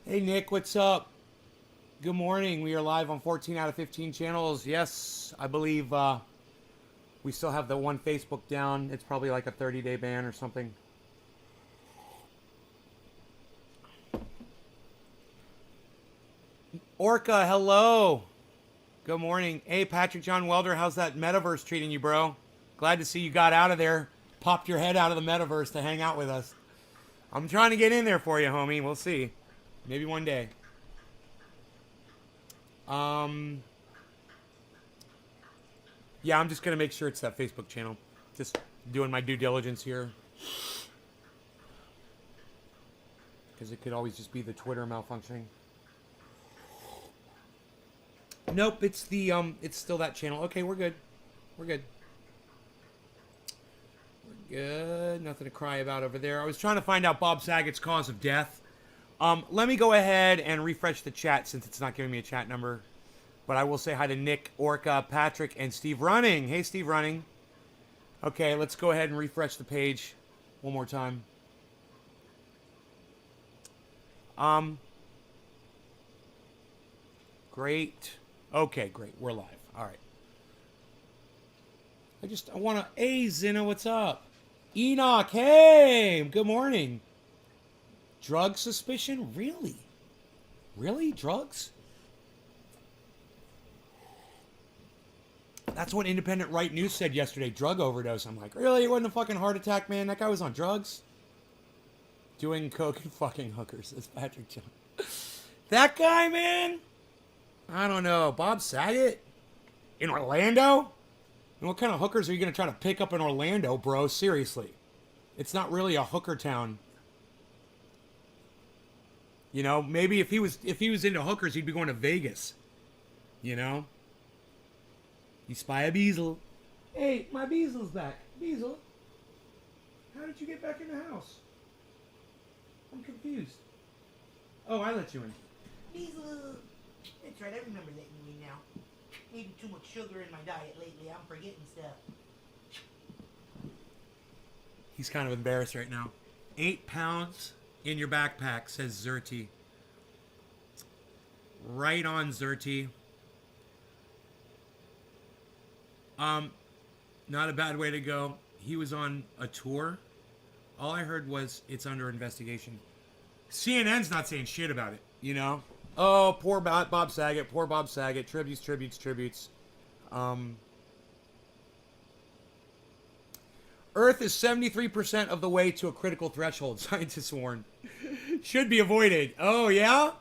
Hey Nick, what's up? Good morning. We are live on 14 out of 15 channels. Yes, I believe we still have the one Facebook down. It's probably like a 30-day ban or something. Orca, hello. Good morning. Hey, Patrick John Welder, how's that metaverse treating you, bro? Glad to see you got out of there. Popped your head out of the metaverse to hang out with us. I'm trying to get in there for you, homie. We'll see. Maybe one day. Yeah, I'm just going to make sure it's that Facebook channel. Just doing my due diligence here. Because it could always just be the Twitter malfunctioning. Nope, it's the, it's still that channel. Okay, we're good. We're good. We're good. Nothing to cry about over there. I was trying to find out Bob Saget's cause of death. Let me go ahead and refresh the chat since it's not giving me a chat number. But I will say hi to Nick, Orca, Patrick, and Steve Running. Hey, Steve Running. Okay, let's go ahead and refresh the page one more time. Great. Okay, great. We're live. All right. I want to... Hey, Zina, what's up? Enoch, hey! Good morning. Drug suspicion? Really? Really? Drugs? That's what Independent Right News said yesterday. Drug overdose. I'm like, really? It wasn't a fucking heart attack, man? That guy was on drugs? Doing coke and fucking hookers. That's Patrick John. That guy, man? I don't know. Bob Saget? In Orlando? And what kind of hookers are you going to try to pick up in Orlando, bro? Seriously. It's not really a hooker town. You know, maybe if he was into hookers, he'd be going to Vegas. You know? You spy a Beazle. Hey, my Beazle's back. Beazle, how did you get back in the house? I'm confused. Oh, I let you in. Beazle. That's right, I remember letting you in now. Eating too much sugar in my diet lately. I'm forgetting stuff. He's kind of embarrassed right now. 8 pounds in your backpack, says Zerty. Right on, Zerty. Not a bad way to go. He was on a tour. All I heard was it's under investigation. CNN's not saying shit about it, you know? Oh, poor Bob Saget. Poor Bob Saget. Tributes. Earth is 73% of the way to a critical threshold, scientists warn. Should be avoided. Oh, yeah?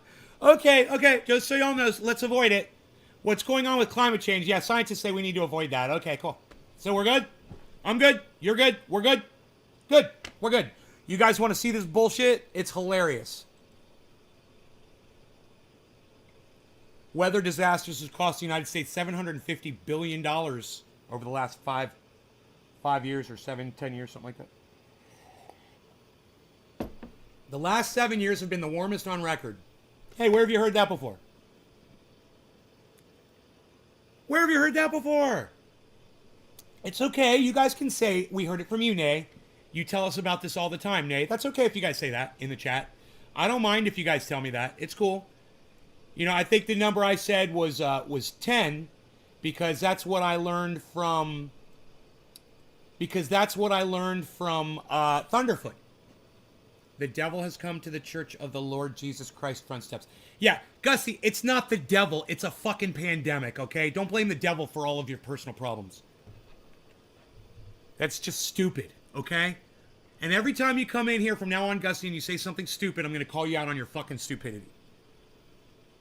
Okay. Just so y'all know, let's avoid it. What's going on with climate change? Yeah, scientists say we need to avoid that. Okay, cool. So we're good? I'm good. You're good. We're good? Good. We're good. You guys want to see this bullshit? It's hilarious. Weather disasters has cost the United States $750 billion over the last five years or 10 years, something like that. The last 7 years have been the warmest on record. Hey, where have you heard that before? Where have you heard that before? It's okay. You guys can say, we heard it from you, Nay. You tell us about this all the time, Nay. That's okay if you guys say that in the chat. I don't mind if you guys tell me that. It's cool. You know, I think the number I said was 10 because that's what I learned from... Thunderfoot. The devil has come to the church of the Lord Jesus Christ front steps. Yeah, Gussie, it's not the devil. It's a fucking pandemic, okay? Don't blame the devil for all of your personal problems. That's just stupid, okay? And every time you come in here from now on, Gussie, and you say something stupid, I'm going to call you out on your fucking stupidity.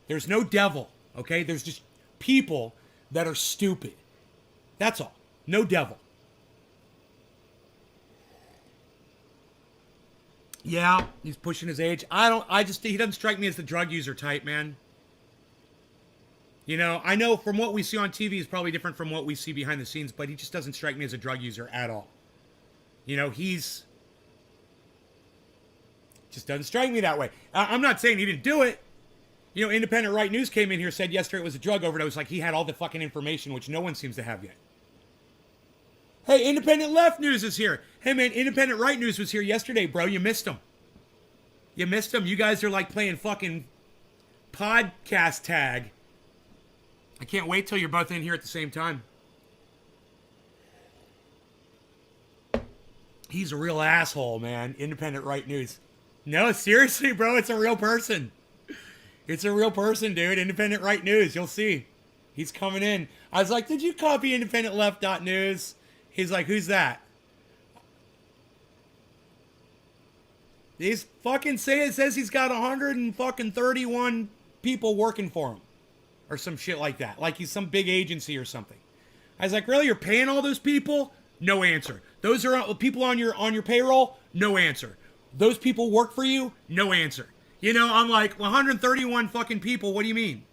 There's no devil, okay? There's just people that are stupid. That's all. No devil. Yeah, he's pushing his age. He doesn't strike me as the drug user type, man. You know, I know from what we see on TV is probably different from what we see behind the scenes, but he just doesn't strike me as a drug user at all. You know, just doesn't strike me that way. I'm not saying he didn't do it. You know, Independent Right News came in here, said yesterday it was a drug overdose, like he had all the fucking information, which no one seems to have yet. Hey, Independent Left News is here. Hey, man, Independent Right News was here yesterday, bro. You missed them. You guys are like playing fucking podcast tag. I can't wait till you're both in here at the same time. He's a real asshole, man. Independent Right News. No, seriously, bro. It's a real person. It's a real person, dude. Independent Right News. You'll see. He's coming in. I was like, did you copy independentleft.news? He's like, who's that? He's fucking says he's got 131 people working for him. Or some shit like that. Like he's some big agency or something. I was like, really? You're paying all those people? No answer. Those are people on your payroll? No answer. Those people work for you? No answer. You know, I'm like, 131 fucking people, what do you mean?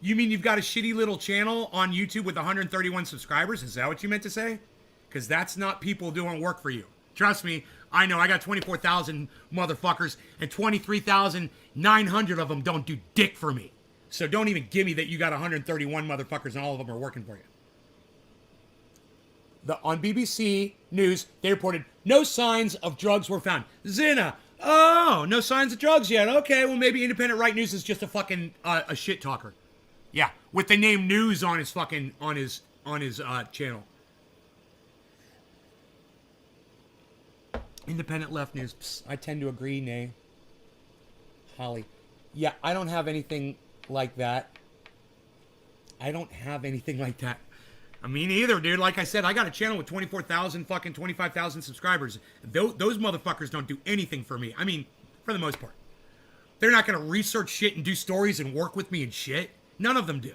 You mean you've got a shitty little channel on YouTube with 131 subscribers? Is that what you meant to say? Because that's not people doing work for you. Trust me, I know. I got 24,000 motherfuckers, and 23,900 of them don't do dick for me. So don't even give me that you got 131 motherfuckers and all of them are working for you. On BBC News, they reported no signs of drugs were found. Zina, oh, no signs of drugs yet. Okay, well maybe Independent Right News is just a fucking a shit talker. Yeah, with the name News on his fucking on his channel. Independent Left News. Psst, I tend to agree, nay. Holly. Yeah, I don't have anything like that. I don't have anything like that. I mean, either, dude. Like I said, I got a channel with 24,000 fucking 25,000 subscribers. Those motherfuckers don't do anything for me. I mean, for the most part. They're not going to research shit and do stories and work with me and shit. None of them do.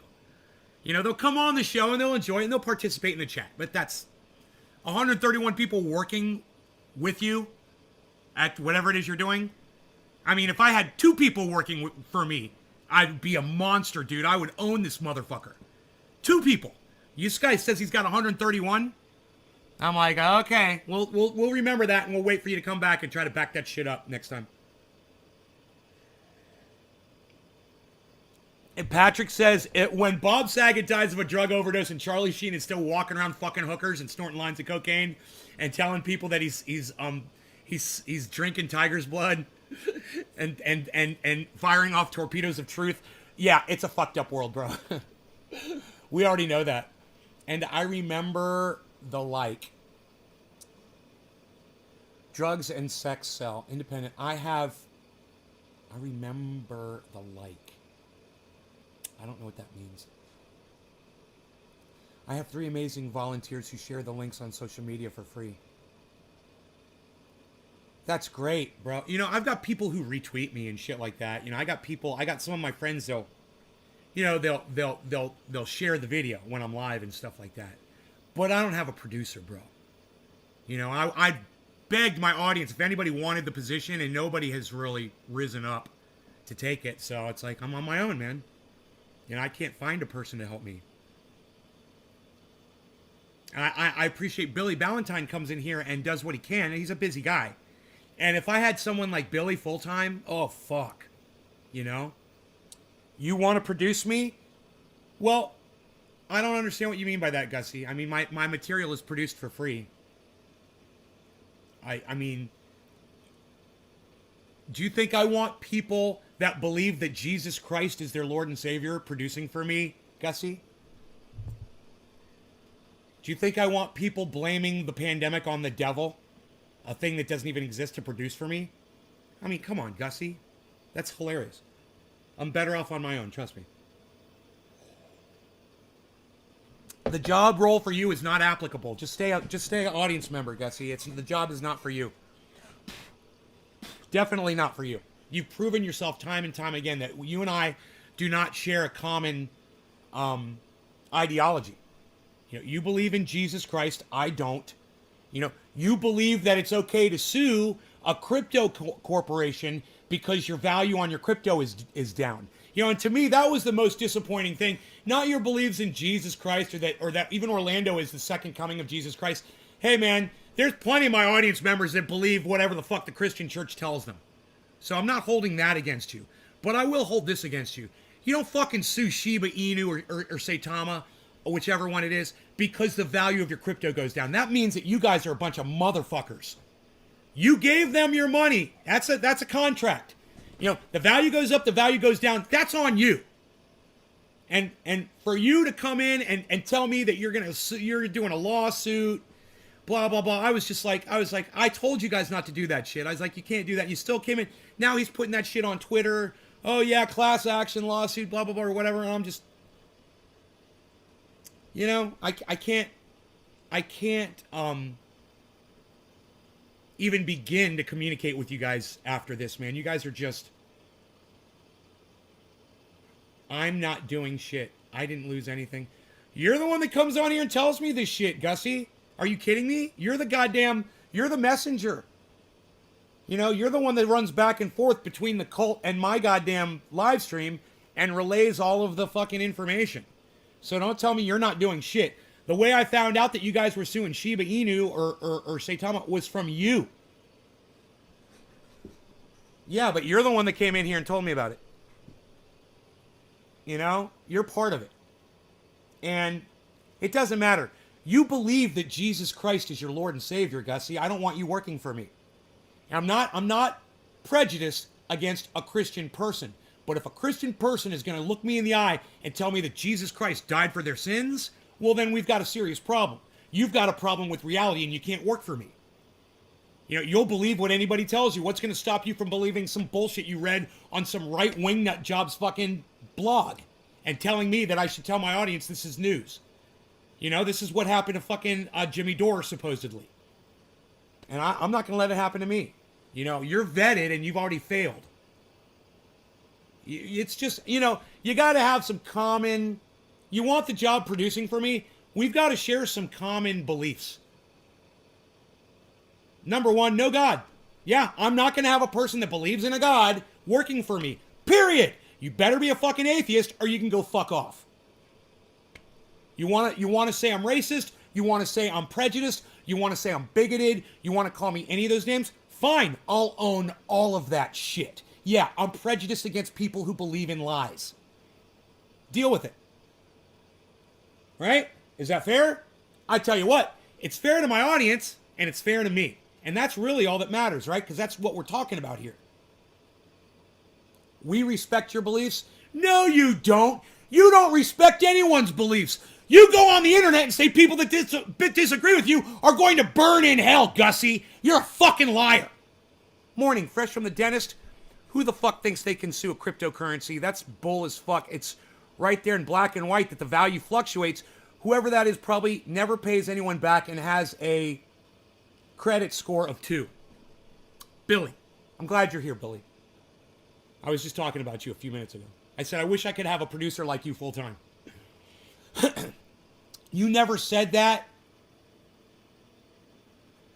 You know, they'll come on the show and they'll enjoy it and they'll participate in the chat. But that's 131 people working with you at whatever it is you're doing. I mean, if I had 2 people working for me, I'd be a monster, dude. I would own this motherfucker. 2 people. This guy says he's got 131. I'm like, okay, we'll remember that and we'll wait for you to come back and try to back that shit up next time. And Patrick says, when Bob Saget dies of a drug overdose and Charlie Sheen is still walking around fucking hookers and snorting lines of cocaine and telling people that he's drinking tiger's blood and firing off torpedoes of truth. Yeah, it's a fucked up world, bro. We already know that. And I remember the like. Drugs and sex sell. Independent. I remember the like. I don't know what that means. I have 3 amazing volunteers who share the links on social media for free. That's great, bro. You know, I've got people who retweet me and shit like that. You know, I got some of my friends, they'll share the video when I'm live and stuff like that. But I don't have a producer, bro. You know, I begged my audience if anybody wanted the position, and nobody has really risen up to take it. So it's like, I'm on my own, man. You know, I can't find a person to help me. I appreciate Billy Ballantyne comes in here and does what he can, and he's a busy guy. And if I had someone like Billy full-time, oh, fuck. You know? You want to produce me? Well, I don't understand what you mean by that, Gussie. I mean, my material is produced for free. I mean, do you think I want people that believe that Jesus Christ is their Lord and Savior producing for me, Gussie? Do you think I want people blaming the pandemic on the devil, a thing that doesn't even exist, to produce for me? I mean, come on, Gussie. That's hilarious. I'm better off on my own, trust me. The job role for you is not applicable. Just stay an audience member, Gussie. The job is not for you. Definitely not for you. You've proven yourself time and time again that you and I do not share a common ideology. You know, you believe in Jesus Christ. I don't. You know, you believe that it's okay to sue a crypto corporation because your value on your crypto is down. You know, and to me, that was the most disappointing thing. Not your beliefs in Jesus Christ, or that even Orlando is the second coming of Jesus Christ. Hey, man, there's plenty of my audience members that believe whatever the fuck the Christian church tells them. So I'm not holding that against you. But I will hold this against you. You don't fucking sue Shiba Inu or Saitama, or whichever one it is, because the value of your crypto goes down. That means that you guys are a bunch of motherfuckers. You gave them your money. That's a contract. You know, the value goes up, the value goes down. That's on you. And for you to come in and tell me that you're doing a lawsuit, blah blah blah. I was like, I told you guys not to do that shit. I was like, you can't do that. And you still came in. Now he's putting that shit on Twitter. Oh yeah, class action lawsuit, blah blah blah, or whatever. And I'm just, you know, I can't even begin to communicate with you guys after this, man. You guys are just, I'm not doing shit. I didn't lose anything. You're the one that comes on here and tells me this shit, Gussie. Are you kidding me? You're the messenger. You know, you're the one that runs back and forth between the cult and my goddamn live stream and relays all of the fucking information. So don't tell me you're not doing shit. The way I found out that you guys were suing Shiba Inu or Saitama was from you. Yeah, but you're the one that came in here and told me about it. You know, you're part of it. And it doesn't matter. You believe that Jesus Christ is your Lord and Savior, Gussie. I don't want you working for me. And I'm not prejudiced against a Christian person. But if a Christian person is going to look me in the eye and tell me that Jesus Christ died for their sins, well, then we've got a serious problem. You've got a problem with reality and you can't work for me. You know, you'll believe what anybody tells you. What's going to stop you from believing some bullshit you read on some right-wing nut job's fucking blog and telling me that I should tell my audience this is news? You know, this is what happened to fucking Jimmy Dore, supposedly. And I'm not going to let it happen to me. You know, you're vetted and you've already failed. It's just, you know, you got to have some common... You want the job producing for me? We've got to share some common beliefs. Number one, no God. Yeah, I'm not going to have a person that believes in a God working for me. Period. You better be a fucking atheist or you can go fuck off. You want to say I'm racist? You want to say I'm prejudiced? You want to say I'm bigoted? You want to call me any of those names? Fine, I'll own all of that shit. Yeah, I'm prejudiced against people who believe in lies. Deal with it. Right? Is that fair? I tell you what, it's fair to my audience and it's fair to me. And that's really all that matters, right? Because that's what we're talking about here. We respect your beliefs. No, you don't. You don't respect anyone's beliefs. You go on the internet and say people that disagree with you are going to burn in hell, Gussie. You're a fucking liar. Morning, fresh from the dentist. Who the fuck thinks they can sue a cryptocurrency? That's bull as fuck. It's right there in black and white that the value fluctuates. Whoever that is probably never pays anyone back and has a credit score of 2. Billy. I'm glad you're here, Billy. I was just talking about you a few minutes ago. I said, I wish I could have a producer like you full time. You never said that?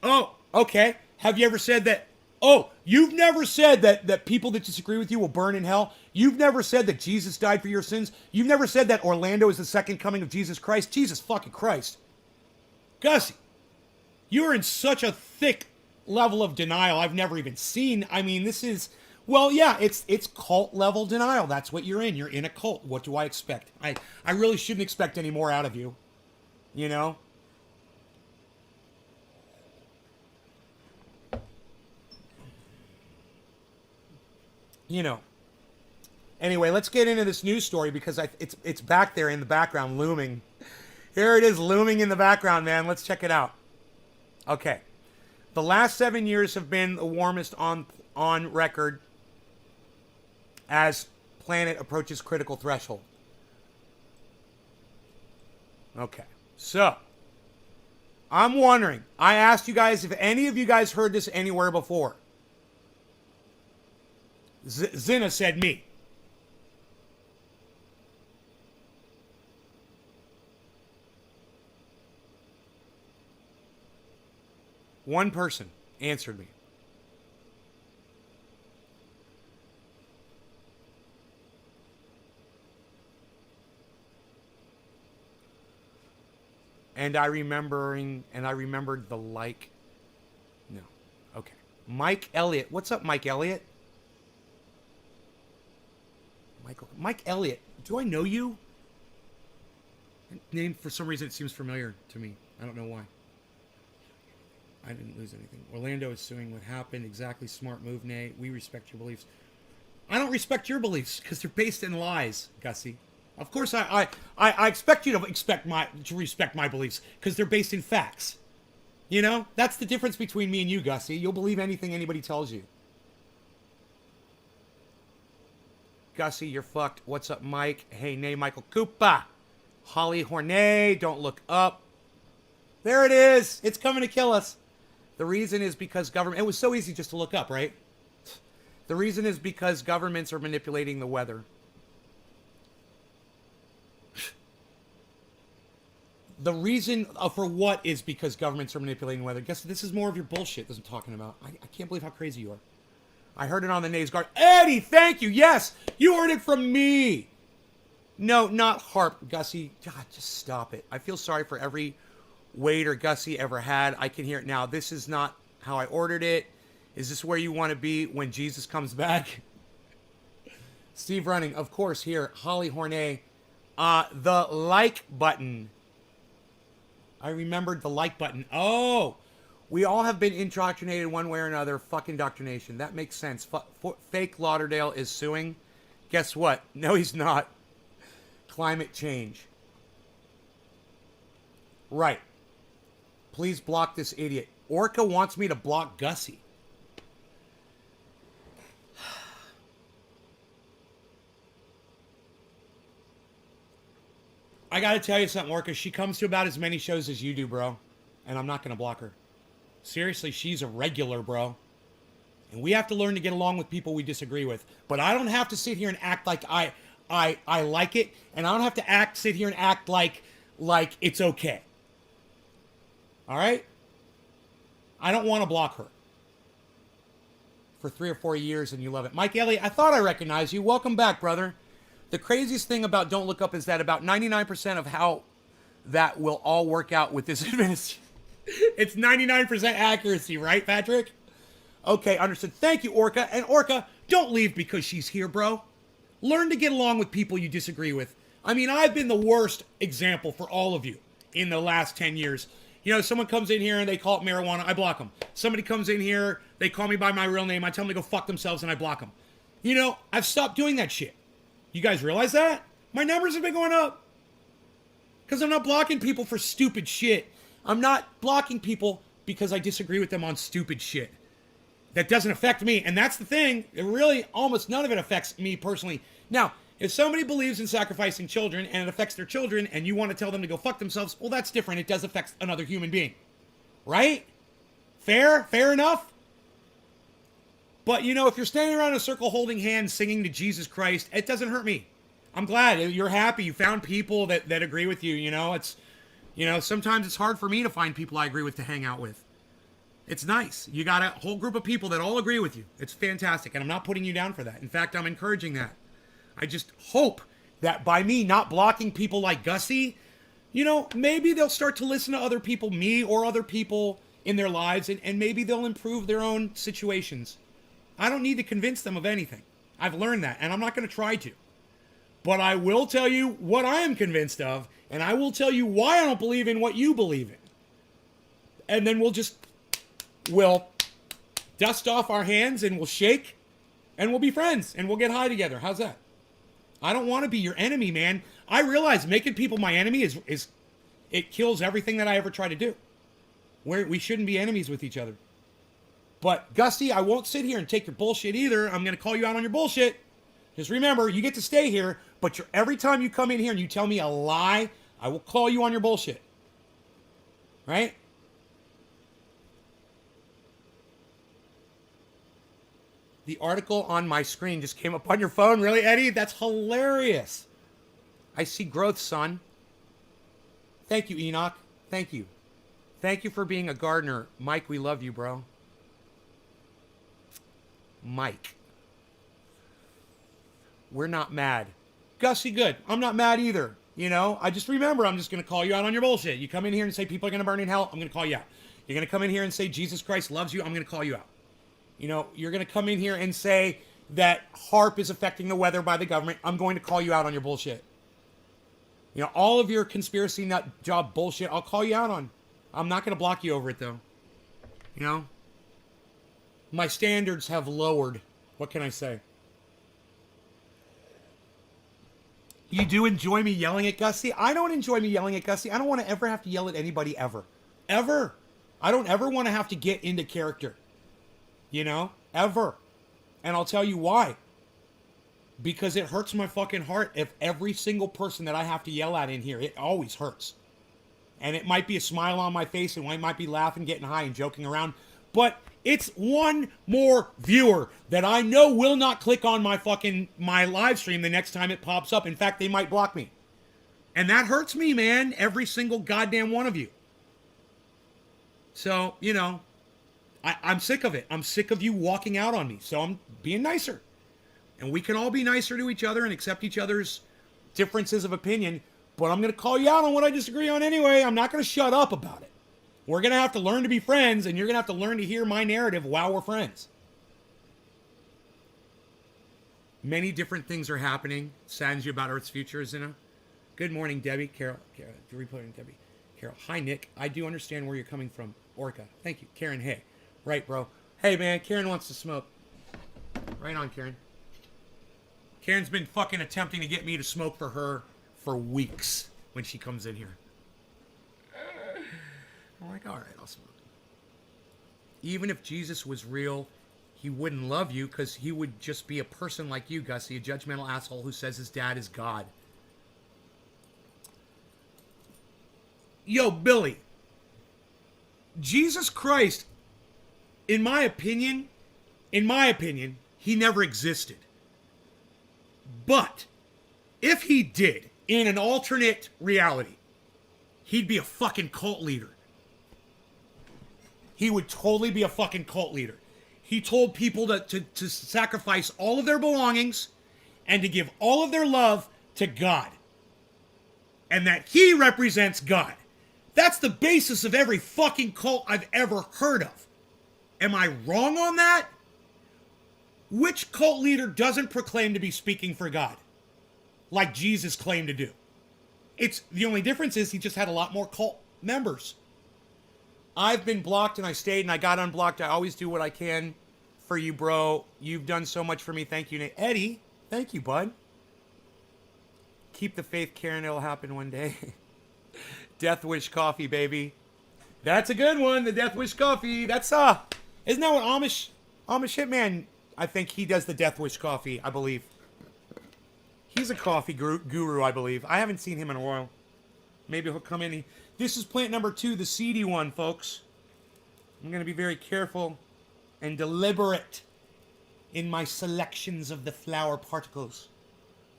Oh, okay. Have you ever said that? Oh, you've never said that people that disagree with you will burn in hell? You've never said that Jesus died for your sins? You've never said that Orlando is the second coming of Jesus Christ? Jesus fucking Christ. Gussie, you're in such a thick level of denial I've never even seen. I mean, this is... Well, yeah, it's cult level denial. That's what you're in. You're in a cult. What do I expect? I really shouldn't expect any more out of you. You know? You know. Anyway, let's get into this news story because it's back there in the background looming. Here it is looming in the background, man. Let's check it out. Okay. The last 7 years have been the warmest on record as planet approaches critical threshold. Okay, so I'm wondering, I asked you guys if any of you guys heard this anywhere before. Zina said me. One person answered me. And I remembered the like. No. Okay. Mike Elliott. What's up, Mike Elliott? Mike Elliott. Do I know you? That name, for some reason, it seems familiar to me. I don't know why. I didn't lose anything. Orlando is suing what happened. Exactly. Smart move, Nate. We respect your beliefs. I don't respect your beliefs because they're based in lies, Gussie. Of course, I expect you to respect my beliefs because they're based in facts. You know, that's the difference between me and you, Gussie. You'll believe anything anybody tells you. Gussie, you're fucked. What's up, Mike? Hey, nay, Michael Koopa. Holly Hornet, don't look up. There it is. It's coming to kill us. The reason is because government... It was so easy just to look up, right? The reason is because governments are manipulating the weather. The reason for what is because governments are manipulating the weather. Guess this is more of your bullshit that I'm talking about. I can't believe how crazy you are. I heard it on the Nays Guard. Eddie, thank you. Yes, you heard it from me. No, not Harp, Gussie. God, just stop it. I feel sorry for every waiter Gussie ever had. I can hear it now. This is not how I ordered it. Is this where you want to be when Jesus comes back? Steve Running, of course, here. Holly Hornet. The like button. I remembered the like button. Oh, we all have been indoctrinated one way or another. Fucking indoctrination. That makes sense. Fake Lauderdale is suing. Guess what? No, he's not. Climate change. Right. Please block this idiot. Orca wants me to block Gussie. I gotta tell you something, Orca. She comes to about as many shows as you do, bro. And I'm not gonna block her. Seriously, she's a regular, bro. And we have to learn to get along with people we disagree with. But I don't have to sit here and act like I like it. And I don't have to sit here and act like it's okay. All right? I don't want to block her. For 3 or 4 years and you love it. Mike Elliott, I thought I recognized you. Welcome back, brother. The craziest thing about Don't Look Up is that about 99% of how that will all work out with this administration. It's 99% accuracy, right, Patrick? Okay, understood. Thank you, Orca. And Orca, don't leave because she's here, bro. Learn to get along with people you disagree with. I mean, I've been the worst example for all of you in the last 10 years. You know, someone comes in here and they call it marijuana, I block them. Somebody comes in here, they call me by my real name, I tell them to go fuck themselves and I block them. You know, I've stopped doing that shit. You guys realize that? My numbers have been going up. Because I'm not blocking people for stupid shit. I'm not blocking people because I disagree with them on stupid shit. That doesn't affect me. And that's the thing. It really, almost none of it affects me personally. Now, if somebody believes in sacrificing children and it affects their children and you want to tell them to go fuck themselves, well, that's different. It does affect another human being. Right? Fair? Fair enough? But, you know, if you're standing around in a circle holding hands singing to Jesus Christ, it doesn't hurt me. I'm glad. You're happy. You found people that agree with you. You know, sometimes it's hard for me to find people I agree with to hang out with. It's nice. You got a whole group of people that all agree with you. It's fantastic. And I'm not putting you down for that. In fact, I'm encouraging that. I just hope that by me not blocking people like Gussie, you know, maybe they'll start to listen to other people, me or other people in their lives, and maybe they'll improve their own situations. I don't need to convince them of anything. I've learned that, and I'm not going to try to. But I will tell you what I am convinced of, and I will tell you why I don't believe in what you believe in. And then we'll dust off our hands, and we'll shake, and we'll be friends, and we'll get high together. How's that? I don't want to be your enemy, man. I realize making people my enemy is it kills everything that I ever try to do. We shouldn't be enemies with each other. But, Gussie, I won't sit here and take your bullshit either. I'm going to call you out on your bullshit. Just remember, you get to stay here, but every time you come in here and you tell me a lie, I will call you on your bullshit. Right? The article on my screen just came up on your phone. Really, Eddie? That's hilarious. I see growth, son. Thank you, Enoch. Thank you. Thank you for being a gardener. Mike, we love you, bro. Mike. We're not mad. Gussie, good. I'm not mad either. You know, I just remember I'm just going to call you out on your bullshit. You come in here and say people are going to burn in hell, I'm going to call you out. You're going to come in here and say Jesus Christ loves you, I'm going to call you out. You know, you're going to come in here and say that HARP is affecting the weather by the government, I'm going to call you out on your bullshit. You know, all of your conspiracy nut job bullshit, I'll call you out on. I'm not going to block you over it, though. You know? My standards have lowered. What can I say? You do enjoy me yelling at Gussie? I don't enjoy me yelling at Gussie. I don't want to ever have to yell at anybody ever. Ever. I don't ever want to have to get into character. You know? Ever. And I'll tell you why. Because it hurts my fucking heart if every single person that I have to yell at in here, it always hurts. And it might be a smile on my face and I might be laughing, getting high and joking around. But it's one more viewer that I know will not click on my live stream the next time it pops up. In fact, they might block me. And that hurts me, man. Every single goddamn one of you. So, you know, I'm sick of it. I'm sick of you walking out on me. So I'm being nicer. And we can all be nicer to each other and accept each other's differences of opinion. But I'm going to call you out on what I disagree on anyway. I'm not going to shut up about it. We're going to have to learn to be friends, and you're going to have to learn to hear my narrative while we're friends. Many different things are happening. Saddens you about Earth's future, isn't it? Good morning, Debbie. Carol, reporting Debbie. Carol, hi, Nick. I do understand where you're coming from. Orca, thank you. Karen, hey. Right, bro. Hey, man, Karen wants to smoke. Right on, Karen. Karen's been fucking attempting to get me to smoke for her for weeks when she comes in here. I'm like, all right, I'll smoke. Even if Jesus was real, he wouldn't love you because he would just be a person like you, Gussie, a judgmental asshole who says his dad is God. Yo, Billy. Jesus Christ, in my opinion, he never existed. But if he did, in an alternate reality, he'd be a fucking cult leader. He would totally be a fucking cult leader. He told people to sacrifice all of their belongings and to give all of their love to God. And that he represents God. That's the basis of every fucking cult I've ever heard of. Am I wrong on that? Which cult leader doesn't proclaim to be speaking for God? Like Jesus claimed to do. The only difference is he just had a lot more cult members. I've been blocked and I stayed and I got unblocked. I always do what I can for you, bro. You've done so much for me. Thank you, Nate. Eddie, thank you, bud. Keep the faith, Karen. It'll happen one day. Death Wish coffee, baby. That's a good one. The Death Wish coffee. That's isn't that what Amish Hitman? I think he does the Death Wish coffee. I believe he's a coffee guru. I believe. I haven't seen him in a while. Maybe he'll come in. This is plant number 2, the seedy one, folks. I'm going to be very careful and deliberate in my selections of the flower particles.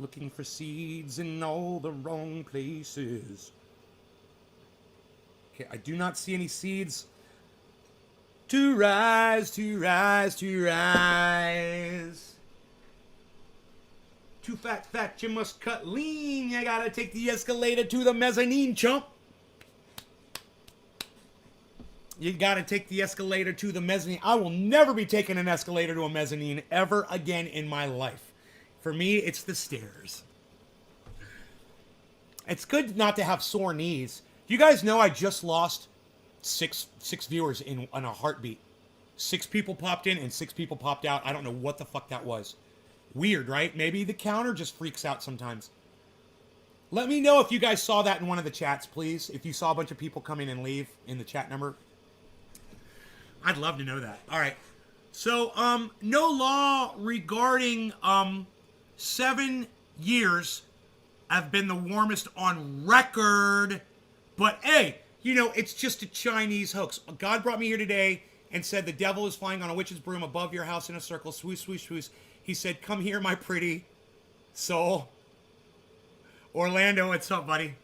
Looking for seeds in all the wrong places. Okay, I do not see any seeds. To rise, to rise, to rise. Too fat, you must cut lean. You gotta take the escalator to the mezzanine, chump. You gotta take the escalator to the mezzanine. I will never be taking an escalator to a mezzanine ever again in my life. For me, it's the stairs. It's good not to have sore knees. You guys know I just lost six viewers in a heartbeat. 6 people popped in and 6 people popped out. I don't know what the fuck that was. Weird, right? Maybe the counter just freaks out sometimes. Let me know if you guys saw that in one of the chats, please. If you saw a bunch of people come in and leave in the chat number. I'd love to know that. All right. So, no law regarding 7 years have been the warmest on record. But, hey, you know, it's just a Chinese hoax. God brought me here today and said the devil is flying on a witch's broom above your house in a circle. Swoosh, swoosh, swoosh. He said, come here, my pretty soul. Orlando, what's up, buddy?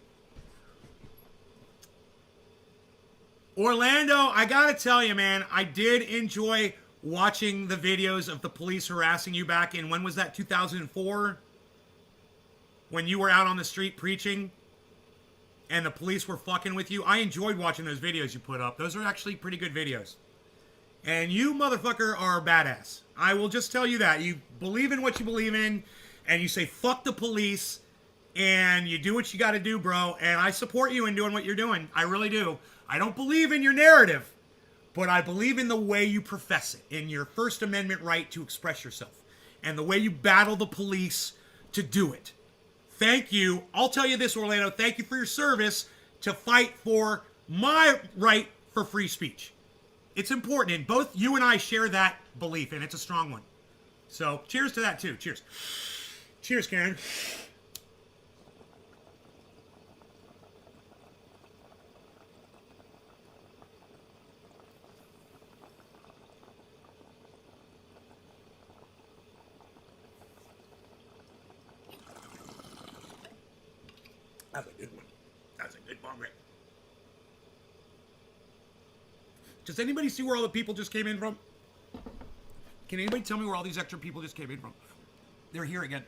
Orlando, I gotta tell you, man, I did enjoy watching the videos of the police harassing you back in, when was that, 2004? When you were out on the street preaching and the police were fucking with you. I enjoyed watching those videos you put up. Those are actually pretty good videos. And you, motherfucker, are badass. I will just tell you that. You believe in what you believe in, and you say, fuck the police, and you do what you gotta do, bro. And I support you in doing what you're doing. I really do. I don't believe in your narrative, but I believe in the way you profess it, in your First Amendment right to express yourself, and the way you battle the police to do it. thank you. I'll tell you this, Orlando. Thank you for your service to fight for my right for free speech. It's important, and both you and I share that belief, and it's a strong one. So, cheers to that, too. Cheers. Cheers, Karen. That's a good one. That's a good bong rip. Does anybody see where all the people just came in from? Can anybody tell me where all these extra people just came in from? They're here again.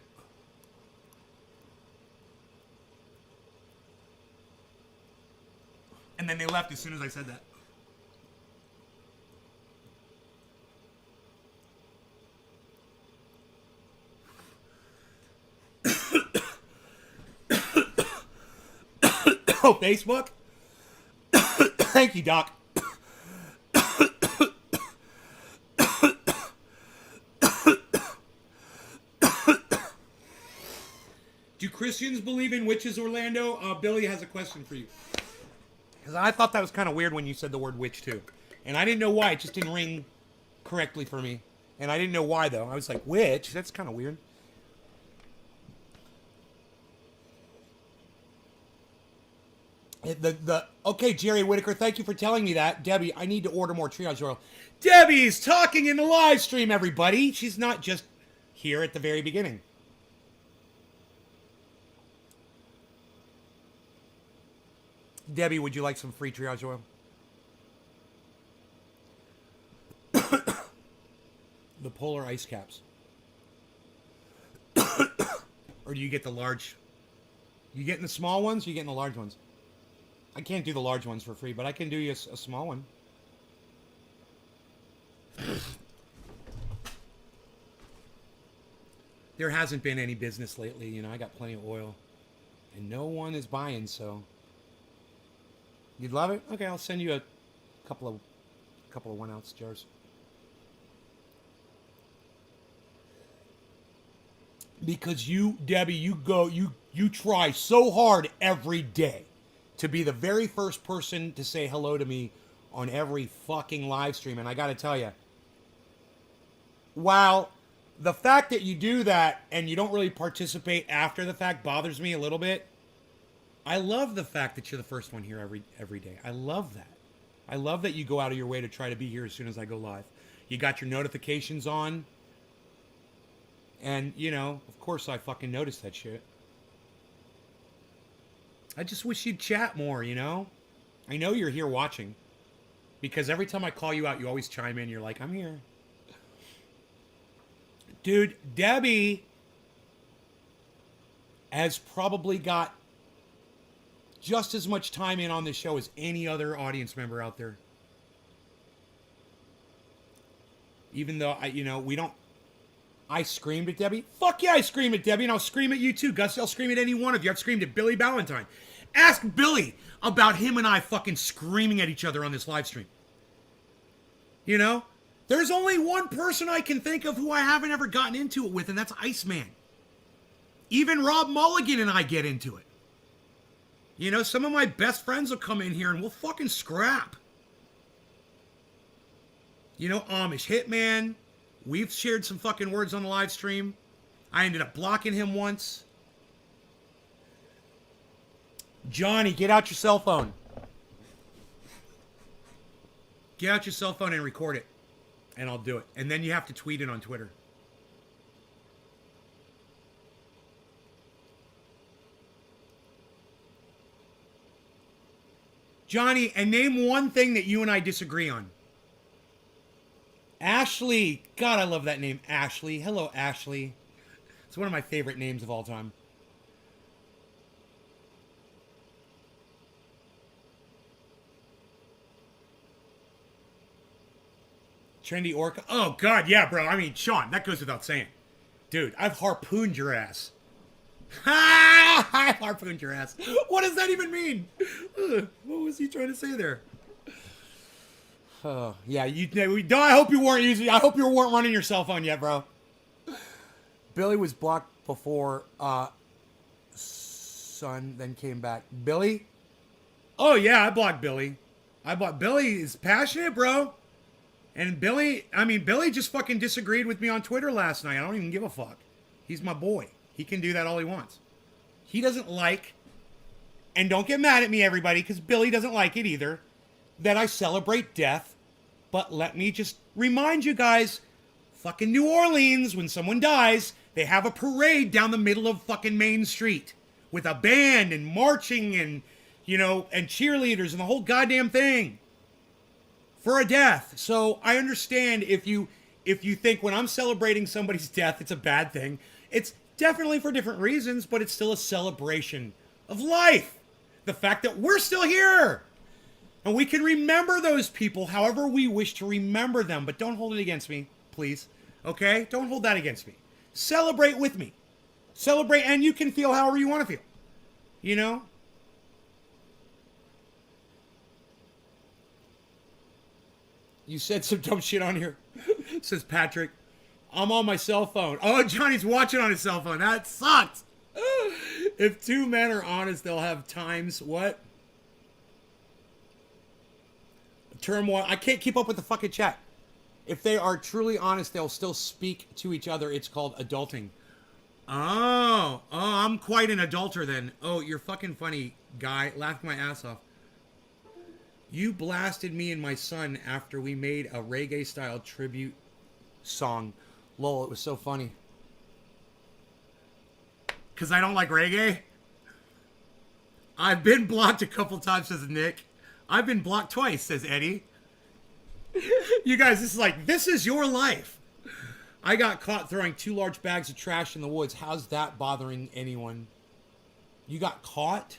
And then they left as soon as I said that. Oh, Facebook? Thank you, Doc. Do Christians believe in witches, Orlando? Billy has a question for you. Because I thought that was kind of weird when you said the word witch, too. And I didn't know why. It just didn't ring correctly for me. And I didn't know why, though. I was like, witch? That's kind of weird. Okay, Jerry Whitaker, thank you for telling me that. Debbie, I need to order more triage oil. Debbie's talking in the live stream, everybody. She's not just here at the very beginning. Debbie, would you like some free triage oil? The polar ice caps. Or do you get the large? You getting the small ones or you getting the large ones? I can't do the large ones for free, but I can do you a small one. There hasn't been any business lately. You know, I got plenty of oil. And no one is buying, so... You'd love it? Okay, I'll send you a couple of 1-ounce jars. Because you, Debbie, you try so hard every day to be the very first person to say hello to me on every fucking live stream. And I got to tell you, while the fact that you do that and you don't really participate after the fact bothers me a little bit, I love the fact that you're the first one here every day. I love that. I love that you go out of your way to try to be here as soon as I go live. You got your notifications on. And, you know, of course I fucking noticed that shit. I just wish you'd chat more, you know? I know you're here watching. Because every time I call you out, you always chime in. You're like, I'm here. Dude, Debbie has probably got just as much time in on this show as any other audience member out there. Even though, I screamed at Debbie. Fuck yeah, I screamed at Debbie, and I'll scream at you too. Gus, I'll scream at any one of you. I've screamed at Billy Ballantyne. Ask Billy about him and I fucking screaming at each other on this live stream. You know? There's only one person I can think of who I haven't ever gotten into it with, and that's Iceman. Even Rob Mulligan and I get into it. You know, some of my best friends will come in here and we'll fucking scrap. You know, Amish Hitman. We've shared some fucking words on the live stream. I ended up blocking him once. Johnny, get out your cell phone. Get out your cell phone and record it. And I'll do it. And then you have to tweet it on Twitter. Johnny, and name one thing that you and I disagree on. Ashley. God, I love that name, Ashley. Hello, Ashley. It's one of my favorite names of all time. Trendy Orca. Oh, God, yeah, bro. I mean, Sean, that goes without saying. Dude, I've harpooned your ass. Ha! I harpooned your ass. What does that even mean? What was he trying to say there? Yeah, I hope you weren't running your cell phone yet, bro. Billy was blocked before son, then came back. Billy? Oh, yeah, I blocked Billy. Billy is passionate, bro. And Billy just fucking disagreed with me on Twitter last night. I don't even give a fuck. He's my boy. He can do that all he wants. He doesn't like, and don't get mad at me, everybody, because Billy doesn't like it either, that I celebrate death. But let me just remind you guys, fucking New Orleans, when someone dies, they have a parade down the middle of fucking Main Street with a band and marching and, you know, and cheerleaders and the whole goddamn thing for a death. So I understand if you think when I'm celebrating somebody's death, it's a bad thing. It's definitely for different reasons, but it's still a celebration of life. The fact that we're still here. And we can remember those people however we wish to remember them. But don't hold it against me, please. Okay? Don't hold that against me. Celebrate with me. Celebrate, and you can feel however you want to feel. You know? You said some dumb shit on here, says Patrick. I'm on my cell phone. Oh, Johnny's watching on his cell phone. That sucks. If two men are honest, they'll have times, what? Turmoil. I can't keep up with the fucking chat. If they are truly honest, they'll still speak to each other. It's called adulting. Oh, I'm quite an adulter then. Oh, you're fucking funny, guy. Laughing my ass off. You blasted me and my son after we made a reggae-style tribute song. Lol, it was so funny. Because I don't like reggae? I've been blocked a couple times, says Nick. I've been blocked twice, says Eddie. You guys, this is your life. I got caught throwing 2 large bags of trash in the woods. How's that bothering anyone? You got caught?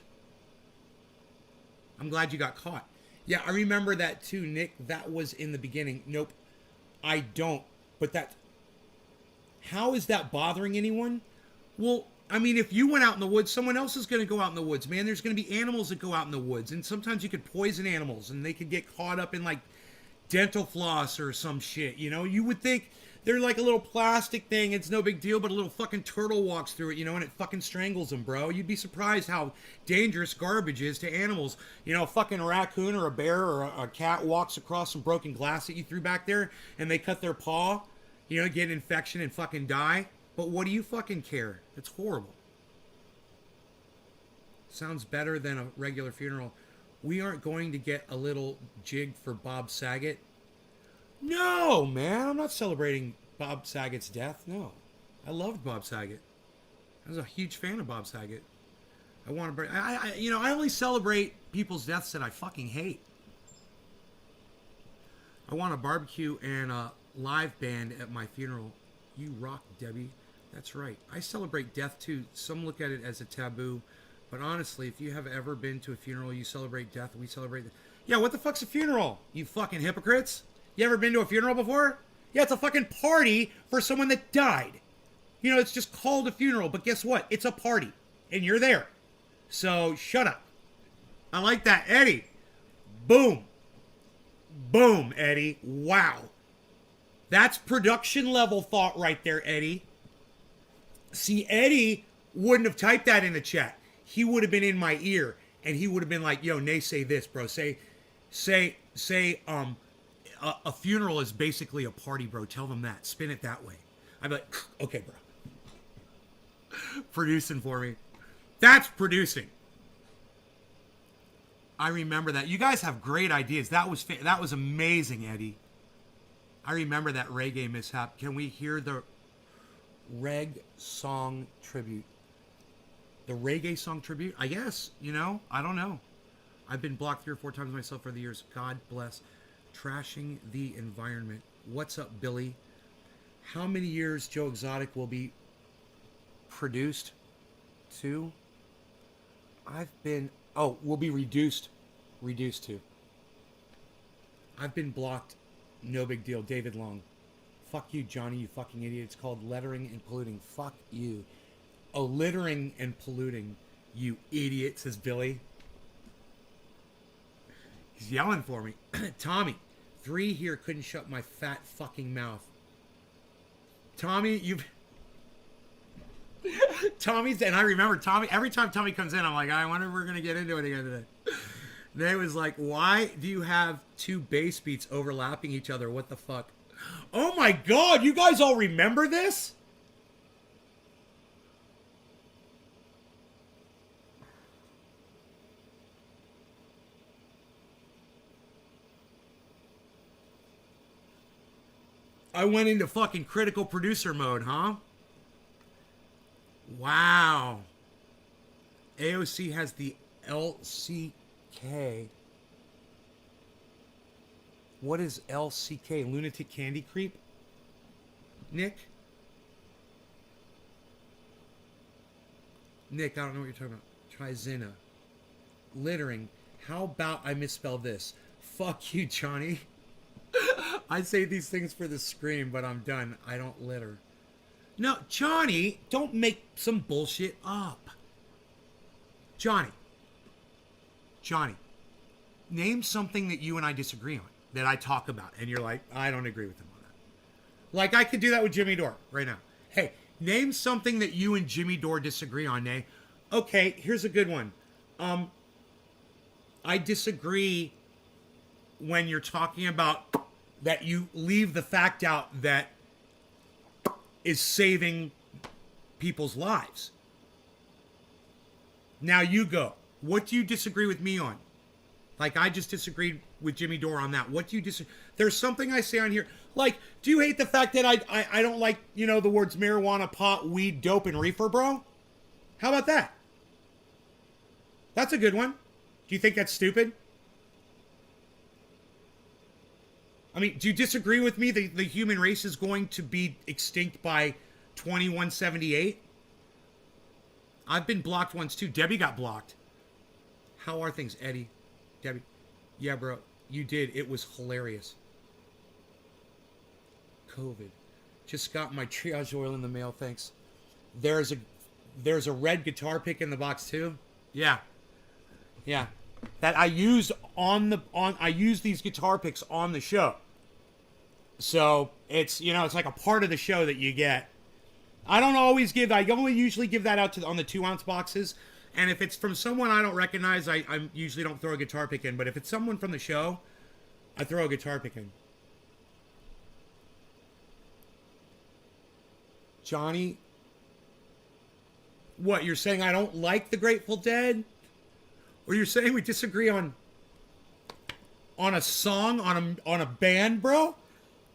I'm glad you got caught. Yeah, I remember that too, Nick. That was in the beginning. Nope, I don't. But that... How is that bothering anyone? Well, I mean, if you went out in the woods, someone else is going to go out in the woods, man. There's going to be animals that go out in the woods. And sometimes you could poison animals and they could get caught up in, like, dental floss or some shit, you know? You would think they're like a little plastic thing. It's no big deal, but a little fucking turtle walks through it, you know, and it fucking strangles them, bro. You'd be surprised how dangerous garbage is to animals. You know, a fucking raccoon or a bear or a cat walks across some broken glass that you threw back there and they cut their paw, you know, get an infection and fucking die. But what do you fucking care? It's horrible. Sounds better than a regular funeral. We aren't going to get a little jig for Bob Saget. No, man. I'm not celebrating Bob Saget's death. No. I loved Bob Saget. I was a huge fan of Bob Saget. I want to bring... I only celebrate people's deaths that I fucking hate. I want a barbecue and a live band at my funeral. You rock, Debbie. That's right. I celebrate death, too. Some look at it as a taboo. But honestly, if you have ever been to a funeral, you celebrate death, we celebrate... Yeah, what the fuck's a funeral? You fucking hypocrites? You ever been to a funeral before? Yeah, it's a fucking party for someone that died. You know, it's just called a funeral. But guess what? It's a party. And you're there. So, shut up. I like that. Eddie. Boom. Boom, Eddie. Wow. That's production level thought right there, Eddie. See, Eddie wouldn't have typed that in the chat. He would have been in my ear, and he would have been like, "Yo, Nay, say this, bro. Say, a funeral is basically a party, bro. Tell them that. Spin it that way." I'd be like, "Okay, bro." Producing for me. That's producing. I remember that. You guys have great ideas. That was amazing, Eddie. I remember that reggae mishap. Can we hear the reg song tribute? The reggae song tribute? I guess, you know, I don't know. I've been blocked 3 or 4 times myself for the years. God bless. Trashing the environment. What's up, Billy? How many years Joe Exotic will be produced to? Will be reduced to. I've been blocked. No big deal. David Long. Fuck you, Johnny, you fucking idiot. It's called littering and polluting. Fuck you. Oh, littering and polluting, you idiot, says Billy. He's yelling for me. Tommy, 3 here couldn't shut my fat fucking mouth. Tommy, you've... Tommy's, and I remember Tommy, every time Tommy comes in, I'm like, I wonder if we're going to get into it again today. They was like, why do you have two bass beats overlapping each other? What the fuck? Oh my God, you guys all remember this? I went into fucking critical producer mode, huh? Wow. AOC has the LCK. What is LCK? Lunatic Candy Creep? Nick? Nick, I don't know what you're talking about. Trizina. Littering. How about I misspell this? Fuck you, Johnny. I say these things for the scream, but I'm done. I don't litter. No, Johnny, don't make some bullshit up. Johnny, name something that you and I disagree on, that I talk about, and you're like, I don't agree with him on that. Like, I could do that with Jimmy Dore right now. Hey, name something that you and Jimmy Dore disagree on, Nay. Okay, here's a good one. I disagree when you're talking about that you leave the fact out that is saving people's lives. Now you go. What do you disagree with me on? Like, I just disagreed with Jimmy Dore on that. What do you disagree? There's something I say on here. Like, do you hate the fact that I don't like, you know, the words marijuana, pot, weed, dope, and reefer, bro? How about that? That's a good one. Do you think that's stupid? I mean, do you disagree with me that the human race is going to be extinct by 2178? I've been blocked once too. Debbie got blocked. How are things, Eddie? Debbie? Yeah, bro. You did. It was hilarious. COVID. Just got my triage oil in the mail, thanks. There's a red guitar pick in the box too. Yeah. Yeah. That I used I use these guitar picks on the show. So it's, you know, it's like a part of the show that you get. I only usually give that out on the 2-ounce boxes. And if it's from someone I don't recognize, I usually don't throw a guitar pick in. But if it's someone from the show, I throw a guitar pick in. Johnny, what, you're saying I don't like the Grateful Dead? Or you're saying we disagree on a song, on a band, bro?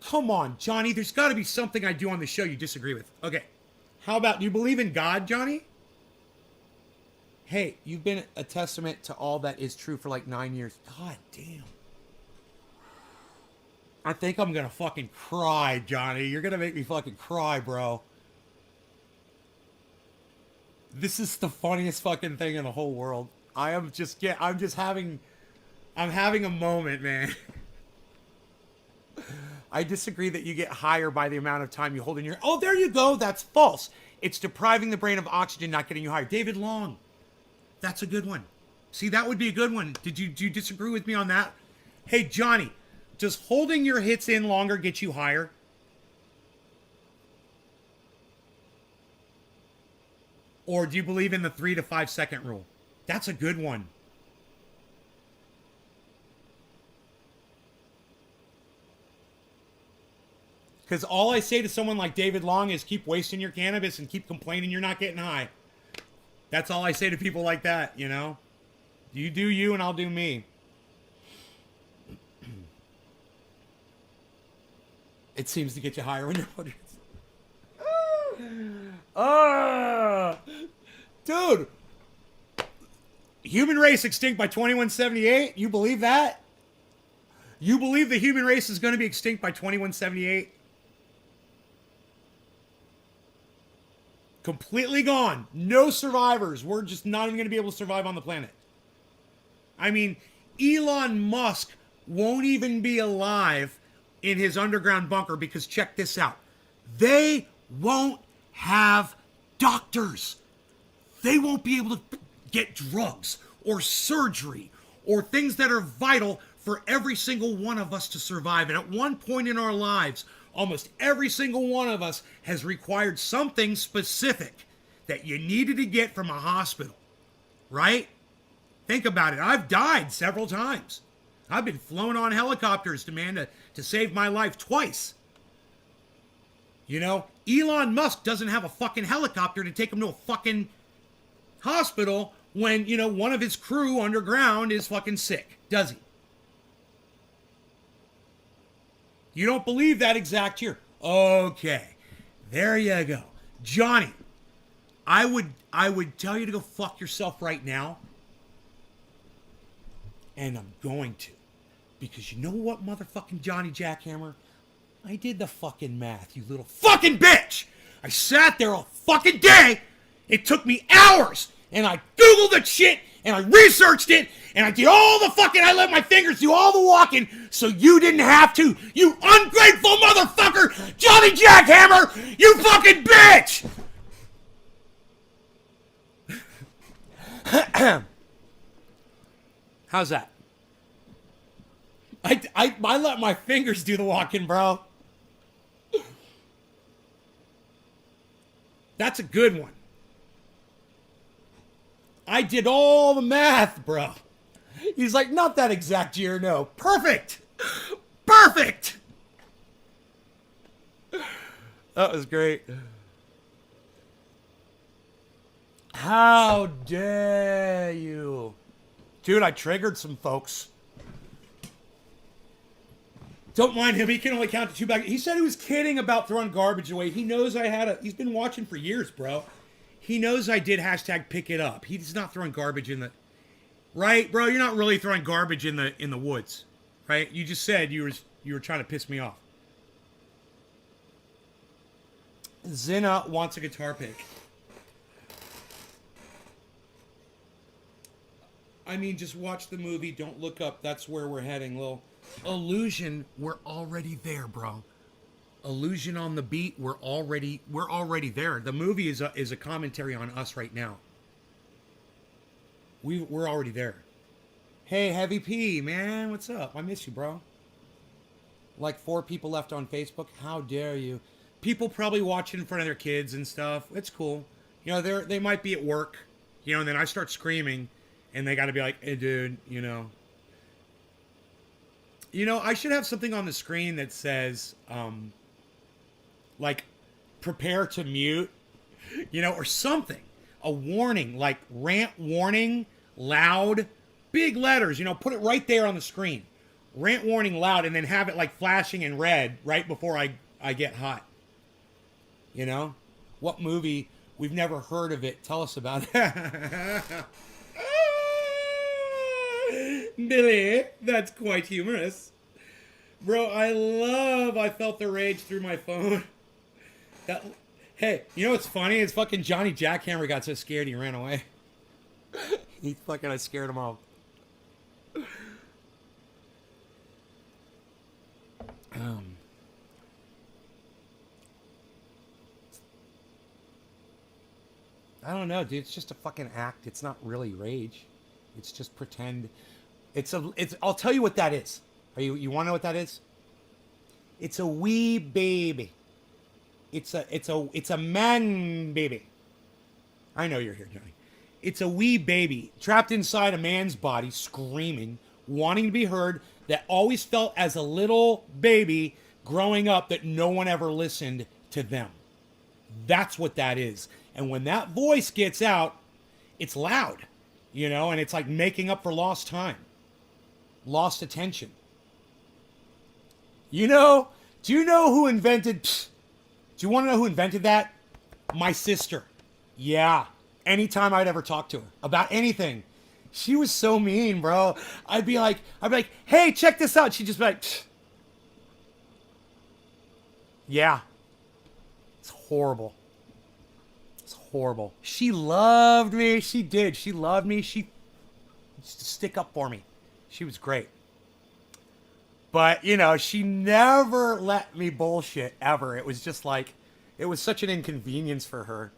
Come on, Johnny. There's got to be something I do on the show you disagree with. Okay. How about, do you believe in God, Johnny? Hey, you've been a testament to all that is true for like 9 years. God damn. I think I'm going to fucking cry, Johnny. You're going to make me fucking cry, bro. This is the funniest fucking thing in the whole world. I'm having a moment, man. I disagree that you get higher by the amount of time you hold in your... Oh, there you go. That's false. It's depriving the brain of oxygen, not getting you higher. David Long. That's a good one. See, that would be a good one. Do you disagree with me on that? Hey, Johnny, does holding your hits in longer get you higher? Or do you believe in the 3 to 5 second rule? That's a good one. Because all I say to someone like David Long is keep wasting your cannabis and keep complaining you're not getting high. That's all I say to people like that, you know? You do you and I'll do me. It seems to get you higher when you're holding it. Dude. Human race extinct by 2178? You believe that? You believe the human race is going to be extinct by 2178? Completely gone. No survivors. We're just not even going to be able to survive on the planet. I mean, Elon Musk won't even be alive in his underground bunker because check this out. They won't have doctors. They won't be able to get drugs or surgery or things that are vital for every single one of us to survive. And at one point in our lives, almost every single one of us has required something specific that you needed to get from a hospital, right? Think about it. I've died several times. I've been flown on helicopters, to save my life twice. You know, Elon Musk doesn't have a fucking helicopter to take him to a fucking hospital when, you know, one of his crew underground is fucking sick, does he? You don't believe that exact here. Okay, there you go. Johnny, I would tell you to go fuck yourself right now. And I'm going to. Because you know what, motherfucking Johnny Jackhammer? I did the fucking math, you little fucking bitch! I sat there all fucking day. It took me hours. And I Googled the shit. And I researched it. And I did all the fucking... I let my fingers do all the walking. So you didn't have to. You ungrateful motherfucker! Johnny Jackhammer! You fucking bitch! How's that? I let my fingers do the walking, bro. That's a good one. I did all the math, bro. He's like, not that exact year, no. Perfect! Perfect! That was great. How dare you? Dude, I triggered some folks. Don't mind him. He can only count to 2 back. He said he was kidding about throwing garbage away. He knows I had he's been watching for years, bro. He knows I did hashtag pick it up. He's not throwing garbage in the... Right, bro? You're not really throwing garbage in the woods. Right? You just said you were trying to piss me off. Zinna wants a guitar pick. I mean, just watch the movie. Don't look up. That's where we're heading. Little illusion. We're already there, bro. Illusion on the beat. We're already there. The movie is a commentary on us right now. We're already there. Hey, Heavy P, man, what's up? I miss you, bro. Like 4 people left on Facebook. How dare you? People probably watching in front of their kids and stuff. It's cool. You know, they might be at work. You know, and then I start screaming. And they got to be like, hey, dude, you know. You know, I should have something on the screen that says, like, prepare to mute, you know, or something. A warning, like rant warning, loud, big letters, you know, put it right there on the screen. Rant warning loud, and then have it, like, flashing in red right before I get hot. You know? What movie? We've never heard of it. Tell us about it. Billy, that's quite humorous. Bro, I felt the rage through my phone. Hey, you know what's funny? It's fucking Johnny Jackhammer got so scared he ran away. I scared him off. I don't know, dude. It's just a fucking act. It's not really rage. It's just pretend. I'll tell you what that is. You want to know what that is? It's a wee baby. It's a man baby. I know you're here, Johnny. It's a wee baby trapped inside a man's body, screaming, wanting to be heard, that always felt as a little baby growing up that no one ever listened to them. That's what that is. And when that voice gets out, it's loud, you know, and it's like making up for lost time, lost attention. You know, do you know who invented... Do you want to know who invented that? My sister. Yeah. Anytime I'd ever talk to her about anything. She was so mean, bro. I'd be like, hey, check this out. She'd just be like, pfft. Yeah. It's horrible. It's horrible. She loved me. She did. She loved me. She used to stick up for me. She was great. But, you know, she never let me bullshit, ever. It was just like, it was such an inconvenience for her.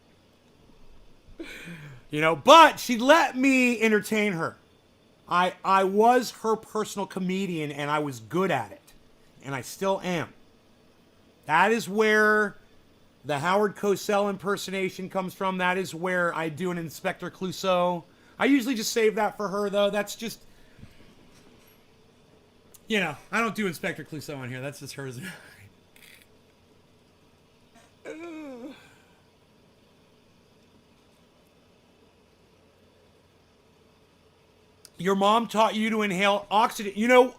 You know, but she let me entertain her. I was her personal comedian, and I was good at it. And I still am. That is where The Howard Cosell impersonation comes from. That is where I do an Inspector Clouseau. I usually just save that for her, though. That's just, you know, I don't do Inspector Clouseau on here. That's just hers. Your mom taught you to inhale oxygen. You know,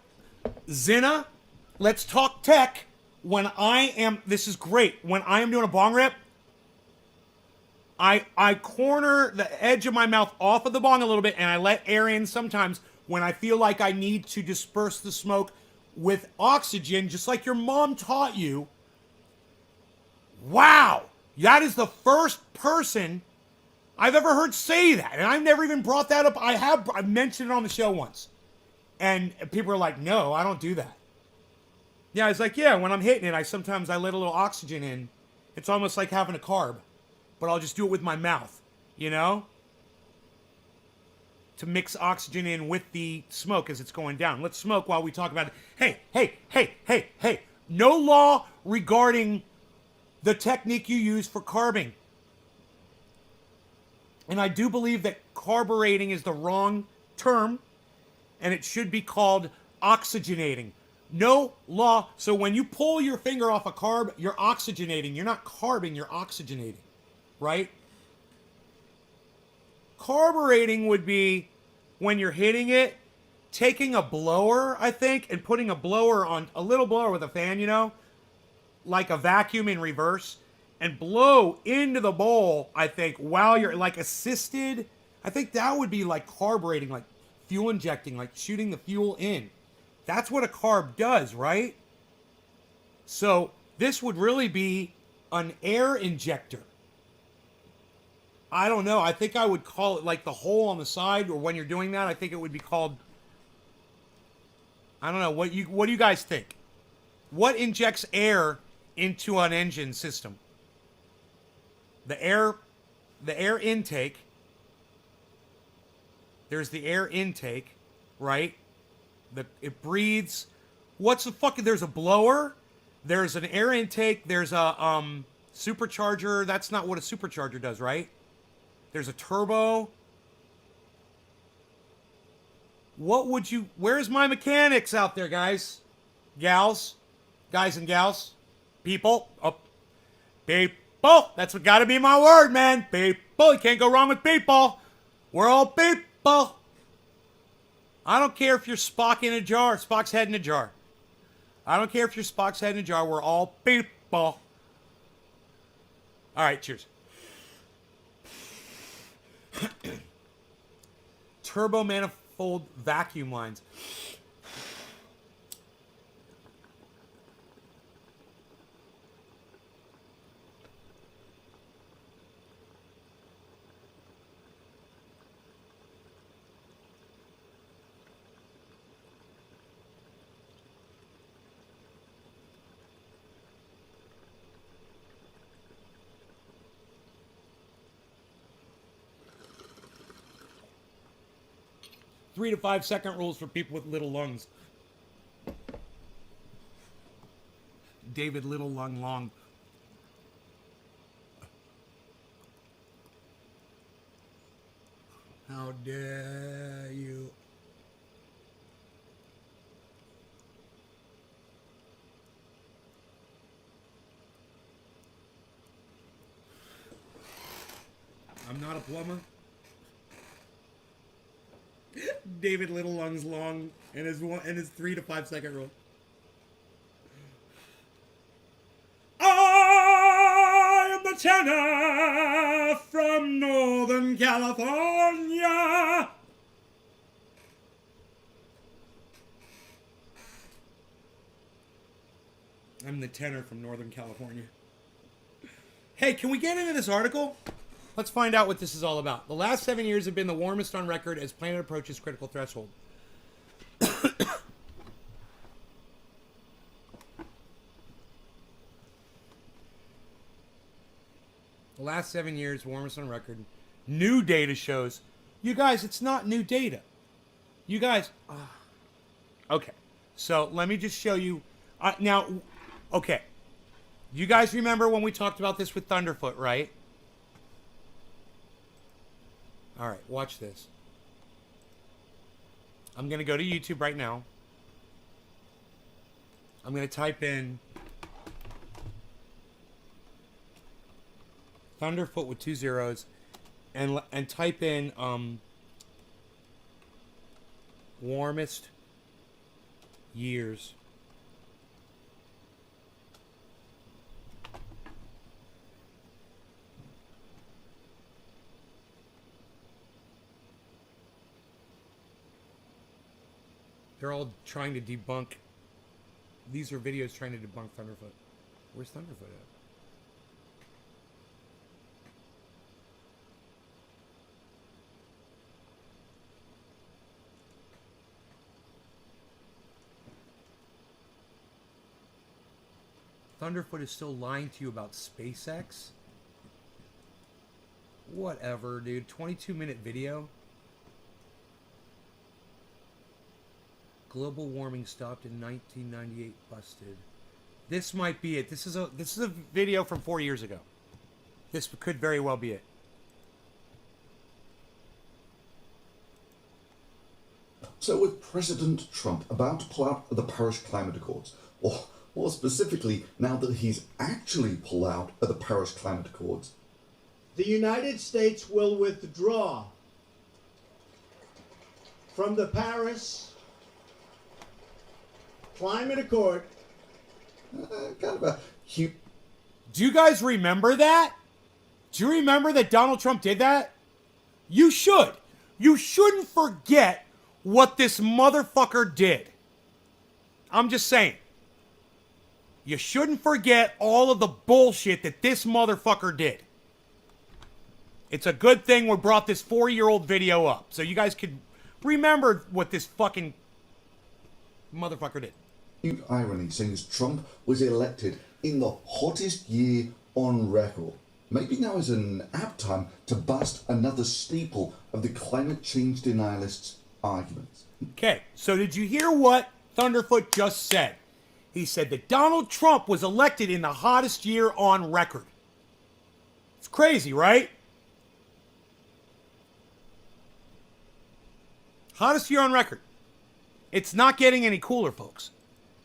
Zinna, let's talk tech. When I am, this is great. When I am doing a bong rip, I corner the edge of my mouth off of the bong a little bit, and I let air in sometimes when I feel like I need to disperse the smoke with oxygen, just like your mom taught you. Wow, that is the first person I've ever heard say that, and I've never even brought that up. I've mentioned it on the show once, and people are like, "No, I don't do that." Yeah, it's like, yeah, when I'm hitting it, I sometimes let a little oxygen in. It's almost like having a carb, but I'll just do it with my mouth, you know, to mix oxygen in with the smoke as it's going down. Let's smoke while we talk about it. Hey! No law regarding the technique you use for carbing. And I do believe that carbureting is the wrong term, and it should be called oxygenating. No law. So when you pull your finger off a carb, you're oxygenating. You're not carbing, you're oxygenating, right? Carbureting would be when you're hitting it, taking a blower, I think, and putting a blower on, a little blower with a fan, you know, like a vacuum in reverse, and blow into the bowl, I think, while you're like assisted. I think that would be like carbureting, like fuel injecting, like shooting the fuel in. That's what a carb does, right? So this would really be an air injector. I don't know. I think I would call it like the hole on the side, or when you're doing that, I think it would be called, I don't know. What do you guys think? What injects air into an engine system? The air intake. There's the air intake, right? It breathes. What's the fucking? There's a blower. There's an air intake. There's a supercharger. That's not what a supercharger does, right? There's a turbo. What would you? Where's my mechanics out there, guys, gals, guys and gals, people? Oh, people. That's what got to be my word, man. People. You can't go wrong with people. We're all people. I don't care if you're Spock in a jar, Spock's head in a jar. I don't care if you're Spock's head in a jar. We're all people. All right, cheers. Turbo manifold vacuum lines. 3 to 5 second rules for people with little lungs. David Little Lung Long. How dare you? I'm not a plumber. David Little Lungs Long and his 3 to 5 second rule. I am the tenor from Northern California. I'm the tenor from Northern California. Hey, can we get into this article? Let's find out what this is all about. The last 7 years have been the warmest on record as planet approaches critical threshold. The last 7 years, warmest on record. New data shows. You guys, it's not new data. You guys. Okay. So let me just show you. Now, okay. You guys remember when we talked about this with Thunderfoot, right? All right, watch this. I'm going to go to YouTube right now. I'm going to type in Thunderfoot with 2 zeros and type in warmest years. They're all trying to debunk. These are videos trying to debunk Thunderfoot. Where's Thunderfoot at? Thunderfoot is still lying to you about SpaceX? Whatever, dude. 22-minute video. Global warming stopped in 1998. Busted. This might be it. This is a video from 4 years ago. This could very well be it. So with President Trump about to pull out of the Paris Climate Accords, or more specifically, now that he's actually pulled out of the Paris Climate Accords, the United States will withdraw from the Paris Climate Accord. kind of a cute. Do you guys remember that? Do you remember that Donald Trump did that? You should. You shouldn't forget what this motherfucker did. I'm just saying. You shouldn't forget all of the bullshit that this motherfucker did. It's a good thing we brought this 4-year-old video up so you guys could remember what this fucking motherfucker did. Cute irony, since Trump was elected in the hottest year on record. Maybe now is an apt time to bust another staple of the climate change denialists' arguments. Okay, so did you hear what Thunderfoot just said? He said that Donald Trump was elected in the hottest year on record. It's crazy, right? Hottest year on record. It's not getting any cooler, folks.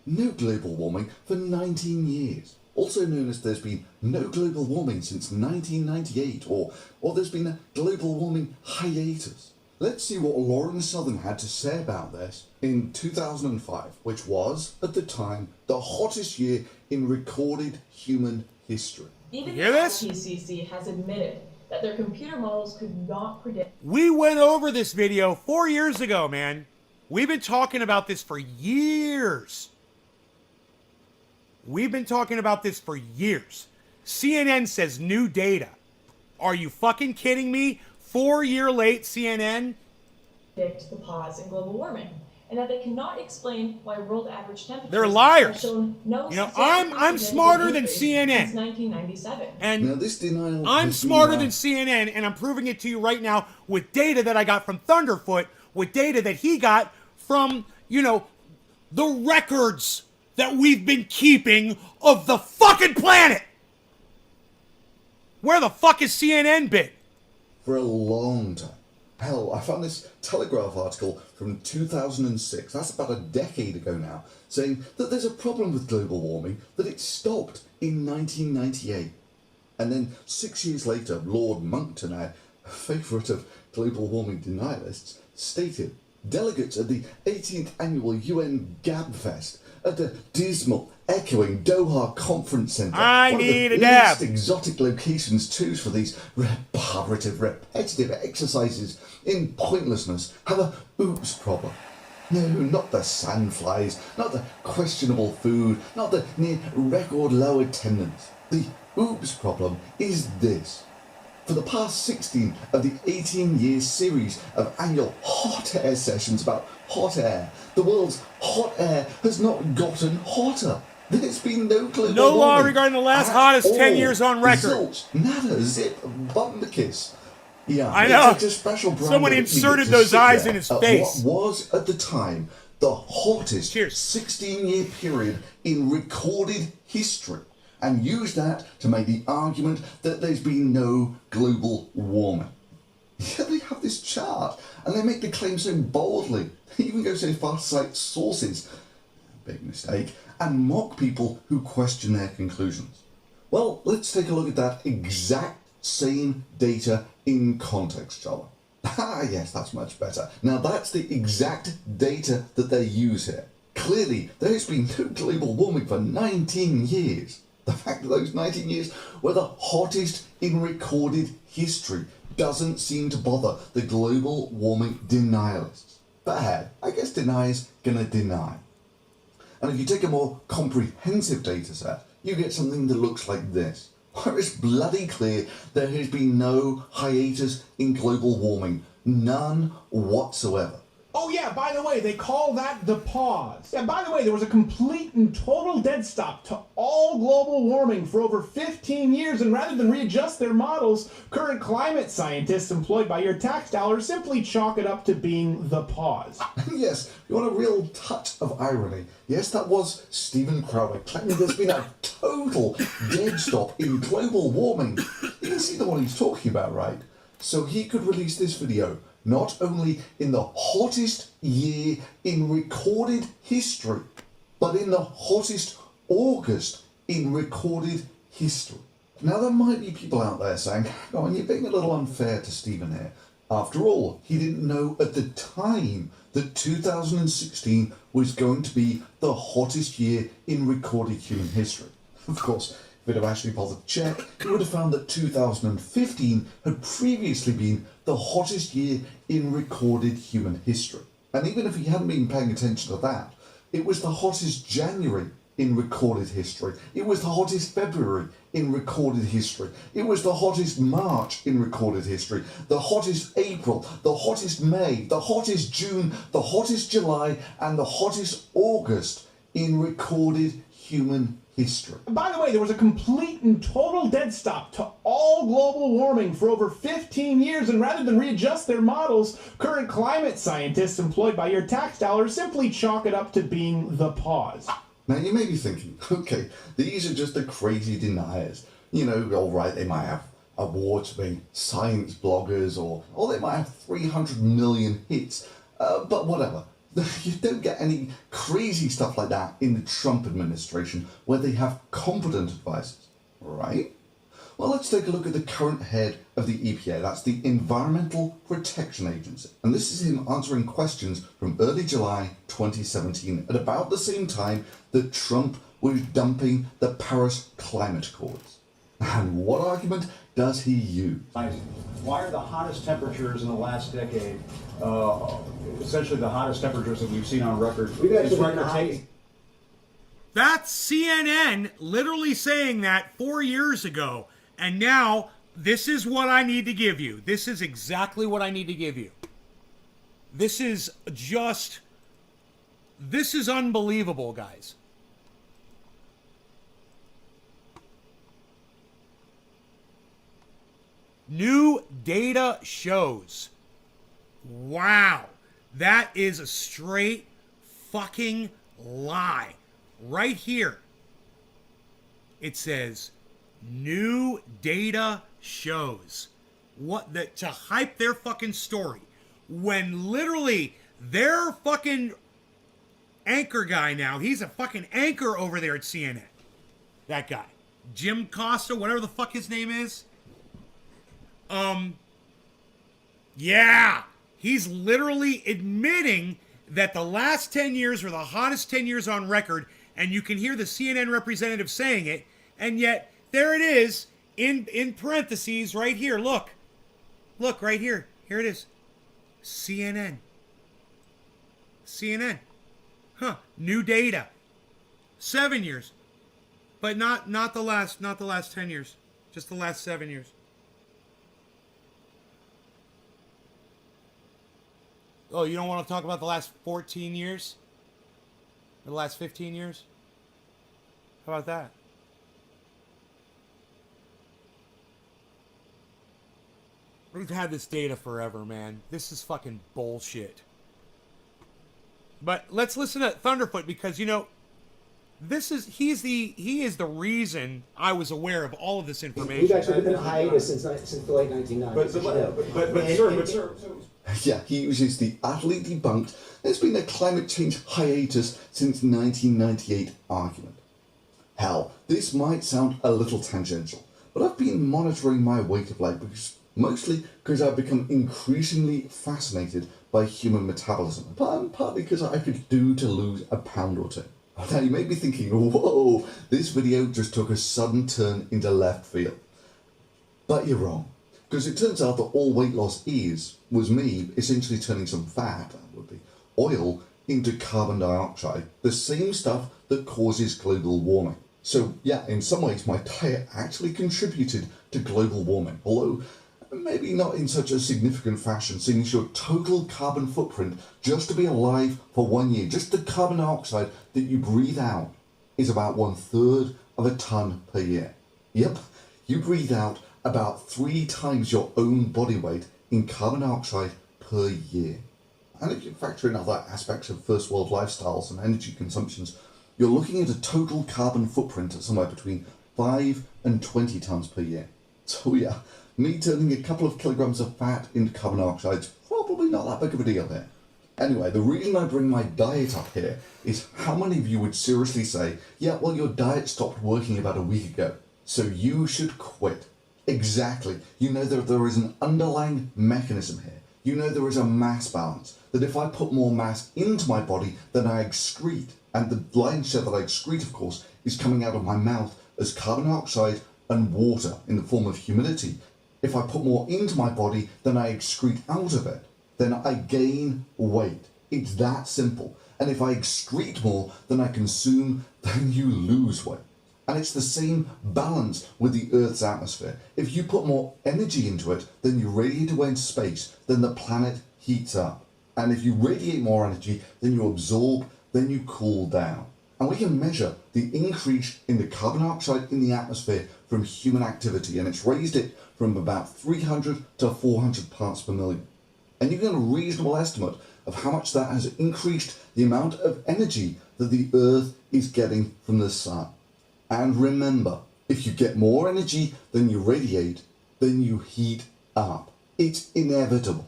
No global warming for 19 years. Also known as there's been no global warming since 1998, or there's been a global warming hiatus. Let's see what Lauren Southern had to say about this in 2005, which was, at the time, the hottest year in recorded human history. Even You hear the this? IPCC has admitted that their computer models could not predict. We went over this video 4 years ago, man. We've been talking about this for years. We've been talking about this for years. CNN says new data. Are you fucking kidding me? 4 year late, CNN? Predict the pause in global warming, and that they cannot explain why world average temperatures They're liars. have shown no You know, significant I'm smarter than increase CNN. since 1997. Now And this denial I'm has been smarter around- than CNN, and I'm proving it to you right now with data that I got from Thunderfoot, with data that he got from, you know, the records that we've been keeping of the fucking planet. Where the fuck is CNN been? for a long time. Hell, I found this Telegraph article from 2006, that's about a decade ago now, saying that there's a problem with global warming, that it stopped in 1998. And then 6 years later, Lord Monckton, a favourite of global warming denialists, stated delegates at the 18th annual UN Gabfest at the dismal, echoing Doha Conference Centre. I one need of a the dab. least exotic locations to choose for these repetitive exercises in pointlessness have a oops problem. No, not the sandflies, not the questionable food, not the near record low attendance. The oops problem is this. For the past 16 of the 18-year series of annual hot air sessions about hot air, the world's hot air has not gotten hotter. There's been no global No law warming regarding the last at hottest 10 all. years on record. Zilch, nada, zip, bumperkiss. Yeah, I know. it's a special brand Someone of inserted idiot to those sit eyes there in his at face. What was at the time the hottest Cheers. 16-year period in recorded history. and use that to make the argument that there's been no global warming. Yeah, they have this chart, and they make the claim so boldly. They even go so far to cite sources, big mistake, and mock people who question their conclusions. Well, let's take a look at that exact same data in context, shall we? Ah, yes, that's much better. Now that's the exact data that they use here. Clearly, there's been no global warming for 19 years. The fact that those 19 years were the hottest in recorded history doesn't seem to bother the global warming denialists. But hey, I guess deny's gonna deny. And if you take a more comprehensive data set, you get something that looks like this, where it's bloody clear there has been no hiatus in global warming, none whatsoever. Oh yeah, by the way, they call that the pause. Yeah, by the way, there was a complete and total dead stop to all global warming for over 15 years, and rather than readjust their models, current climate scientists employed by your tax dollars simply chalk it up to being the pause. Yes, you want a real touch of irony. Yes, that was Stephen Crowley claiming there's been a total dead stop in global warming. You can see the one he's talking about, right? So he could release this video not only in the hottest year in recorded history, but in the hottest August in recorded history. Now there might be people out there saying, oh, you're being a little unfair to Stephen here. After all, he didn't know at the time that 2016 was going to be the hottest year in recorded human history. Of course, if it had actually bothered to check, he would have found that 2015 had previously been the hottest year in recorded human history. And even if he hadn't been paying attention to that, it was the hottest January in recorded history. It was the hottest February in recorded history. It was the hottest March in recorded history. The hottest April, the hottest May, the hottest June, the hottest July, and the hottest August in recorded human history. By the way, there was a complete and total dead stop to all global warming for over 15 years, and rather than readjust their models, current climate scientists employed by your tax dollars simply chalk it up to being the pause. Now you may be thinking, okay, these are just the crazy deniers. You know, all right, they might have awards for being science bloggers, or they might have 300 million hits, but whatever. You don't get any crazy stuff like that in the Trump administration, where they have competent advisors, right? Well, let's take a look at the current head of the EPA. That's the Environmental Protection Agency. And this is him answering questions from early July 2017, at about the same time that Trump was dumping the Paris Climate Accords. And what argument does he use? Why are the hottest temperatures in the last decade, essentially the hottest temperatures that we've seen on record? Is record taking? That's CNN literally saying that 4 years ago. And now, this is what I need to give you. This is exactly what I need to give you. This is unbelievable, guys. New data shows. Wow. That is a straight fucking lie. Right here. It says, new data shows. What the, to hype their fucking story. When literally their fucking anchor guy now, he's a fucking anchor over there at CNN. That guy. Jim Costa, whatever the fuck his name is. Yeah, he's literally admitting that the last 10 years were the hottest 10 years on record, and you can hear the CNN representative saying it, and yet there it is in parentheses right here. Look right here. Here it is. CNN. Huh. New data. 7 years. But not the last 10 years. Just the last 7 years. Oh, you don't want to talk about the last 14 years? Or the last 15 years? How about that? We've had this data forever, man. This is fucking bullshit. But let's listen to Thunderfoot, because, you know, he is the reason I was aware of all of this information. You guys have been in hiatus since the late 1990s. But sir. Yeah, he uses the utterly debunked there's been a climate change hiatus since 1998 argument. Hell, this might sound a little tangential, but I've been monitoring my weight of late mostly because I've become increasingly fascinated by human metabolism, and partly because I could do to lose a pound or two. Now you may be thinking, whoa, this video just took a sudden turn into left field. But you're wrong, because it turns out that all weight loss was me essentially turning some fat, that would be oil, into carbon dioxide, the same stuff that causes global warming. So yeah, in some ways my diet actually contributed to global warming, although maybe not in such a significant fashion, seeing as your total carbon footprint just to be alive for 1 year, just the carbon dioxide that you breathe out, is about 1/3 of a ton per year. Yep, you breathe out about 3 times your own body weight in carbon dioxide per year. And if you factor in other aspects of first world lifestyles and energy consumptions, you're looking at a total carbon footprint of somewhere between 5 and 20 tons per year. So yeah, me turning a couple of kilograms of fat into carbon dioxide is probably not that big of a deal here. Anyway, the reason I bring my diet up here is how many of you would seriously say, yeah, well, your diet stopped working about a week ago, so you should quit. Exactly. You know that there is an underlying mechanism here. You know there is a mass balance, that if I put more mass into my body than I excrete, and the lion's share that I excrete, of course, is coming out of my mouth as carbon dioxide and water in the form of humidity. If I put more into my body than I excrete out of it, then I gain weight. It's that simple. And if I excrete more than I consume, then you lose weight. And it's the same balance with the Earth's atmosphere. If you put more energy into it than you radiate away into space, then the planet heats up. And if you radiate more energy than you absorb, then you cool down. And we can measure the increase in the carbon dioxide in the atmosphere from human activity, and it's raised it from about 300 to 400 parts per million. And you get a reasonable estimate of how much that has increased the amount of energy that the Earth is getting from the sun. And remember, if you get more energy than you radiate, then you heat up. It's inevitable.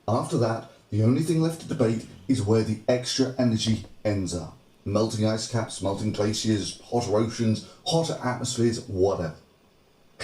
After that, the only thing left to debate is where the extra energy ends up. Melting ice caps, melting glaciers, hotter oceans, hotter atmospheres, whatever.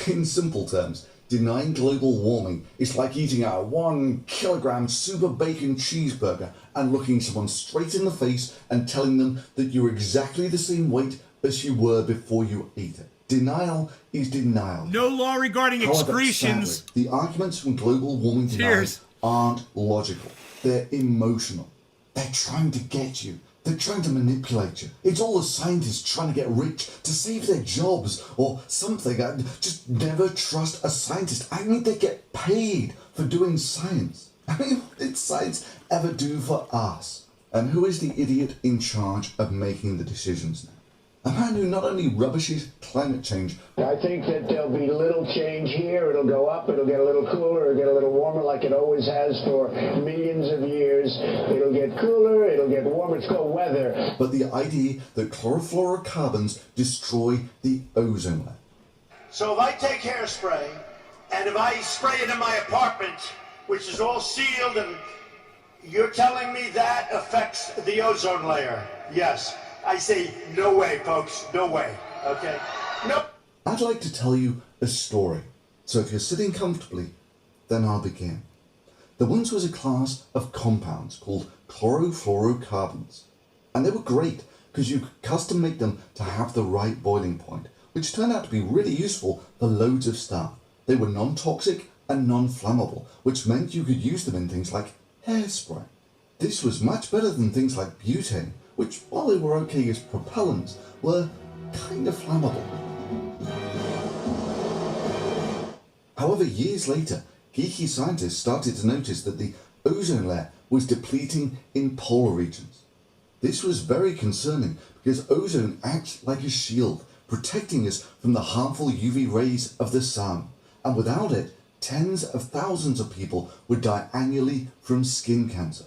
In simple terms, denying global warming is like eating a 1 kilogram super bacon cheeseburger and looking someone straight in the face and telling them that you're exactly the same weight as you were before you ate it. Denial is denial. No law regarding excretions. Sadly, the arguments from global warming deniers aren't logical. They're emotional. They're trying to get you. They're trying to manipulate you. It's all the scientists trying to get rich to save their jobs or something. I just never trust a scientist. I mean, they get paid for doing science. I mean, what did science ever do for us? And who is the idiot in charge of making the decisions now? A man who not only rubbishes climate change. I think that there'll be little change here. It'll go up, it'll get a little cooler, it'll get a little warmer like it always has for millions of years. It'll get cooler, it'll get warmer, it's called weather. But the idea that chlorofluorocarbons destroy the ozone layer. So if I take hairspray, and if I spray it in my apartment, which is all sealed, and you're telling me that affects the ozone layer? Yes. I say, no way, folks, no way, okay? Nope. I'd like to tell you a story. So if you're sitting comfortably, then I'll begin. There once was a class of compounds called chlorofluorocarbons. And they were great because you could custom make them to have the right boiling point, which turned out to be really useful for loads of stuff. They were non-toxic and non-flammable, which meant you could use them in things like hairspray. This was much better than things like butane, which, while they were okay as propellants, were kind of flammable. However, years later, geeky scientists started to notice that the ozone layer was depleting in polar regions. This was very concerning because ozone acts like a shield, protecting us from the harmful UV rays of the sun. And without it, tens of thousands of people would die annually from skin cancer.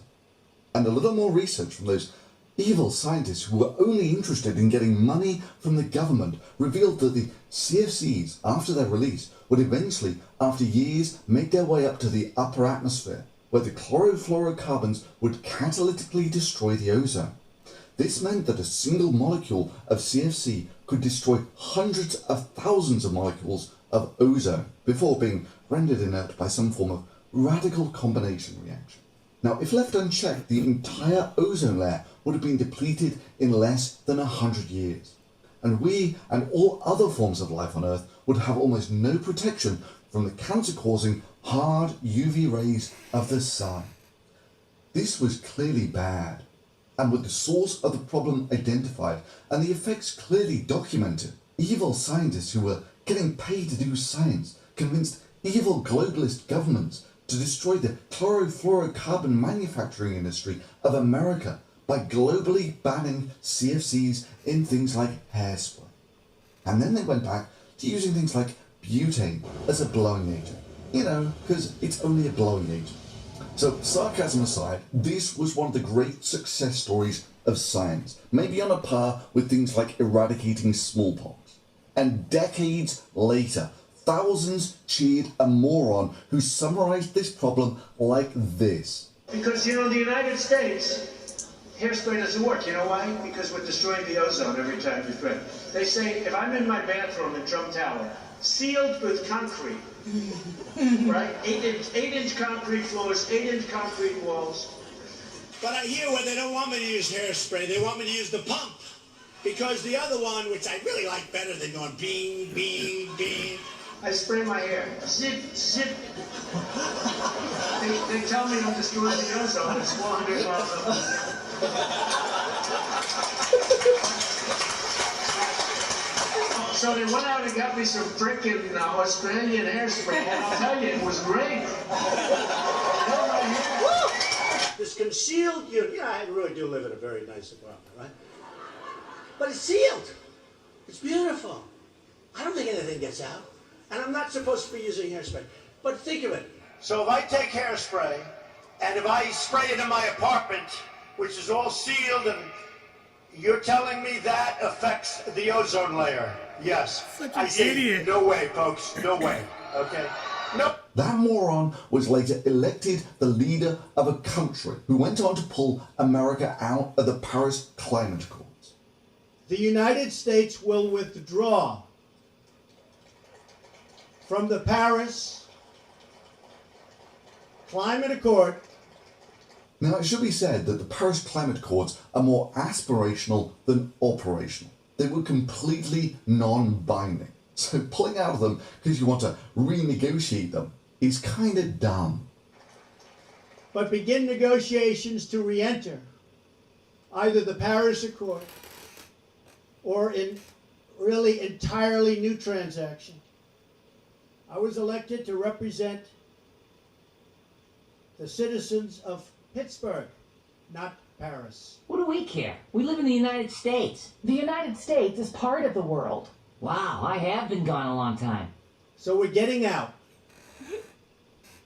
And a little more research from those Evil scientists who were only interested in getting money from the government revealed that the CFCs, after their release, would eventually, after years, make their way up to the upper atmosphere, where the chlorofluorocarbons would catalytically destroy the ozone. This meant that a single molecule of CFC could destroy hundreds of thousands of molecules of ozone before being rendered inert by some form of radical combination reaction. Now, if left unchecked, the entire ozone layer would have been depleted in less than 100 years. And we and all other forms of life on Earth would have almost no protection from the cancer-causing hard UV rays of the sun. This was clearly bad. And with the source of the problem identified and the effects clearly documented, evil scientists who were getting paid to do science convinced evil globalist governments to destroy the chlorofluorocarbon manufacturing industry of America by globally banning CFCs in things like hairspray. And then they went back to using things like butane as a blowing agent. You know, because it's only a blowing agent. So, sarcasm aside, this was one of the great success stories of science, maybe on a par with things like eradicating smallpox. And decades later, thousands cheered a moron who summarized this problem like this. Because, you know, the United States, hairspray doesn't work. You know why? Because we're destroying the ozone every time you spray. They say, if I'm in my bathroom in Trump Tower, sealed with concrete, right? 8-inch concrete floors, 8-inch concrete walls. But I hear where they don't want me to use hairspray. They want me to use the pump. Because the other one, which I really like better than going bing, bing, bing. I spray my hair. Zip, zip. They tell me I'm destroying the ozone. It's 400 miles up. So they went out and got me some frickin' Australian hairspray, and I'll tell you, it was great. This concealed unit, I really do live in a very nice apartment, right? But it's sealed. It's beautiful. I don't think anything gets out. And I'm not supposed to be using hairspray. But think of it. So if I take hairspray, and if I spray it in my apartment, which is all sealed, and you're telling me that affects the ozone layer? Yes. Such an idiot. No way, folks. No way. Okay? Nope. That moron was later elected the leader of a country who went on to pull America out of the Paris Climate Accords. The United States will withdraw from the Paris Climate Accord. Now, it should be said that the Paris Climate Accords are more aspirational than operational. They were completely non-binding. So pulling out of them because you want to renegotiate them is kind of dumb. But begin negotiations to re-enter either the Paris Accord or in really entirely new transaction. I was elected to represent the citizens of Pittsburgh, not Paris. What do we care? We live in the United States. The United States is part of the world. Wow, I have been gone a long time. So we're getting out.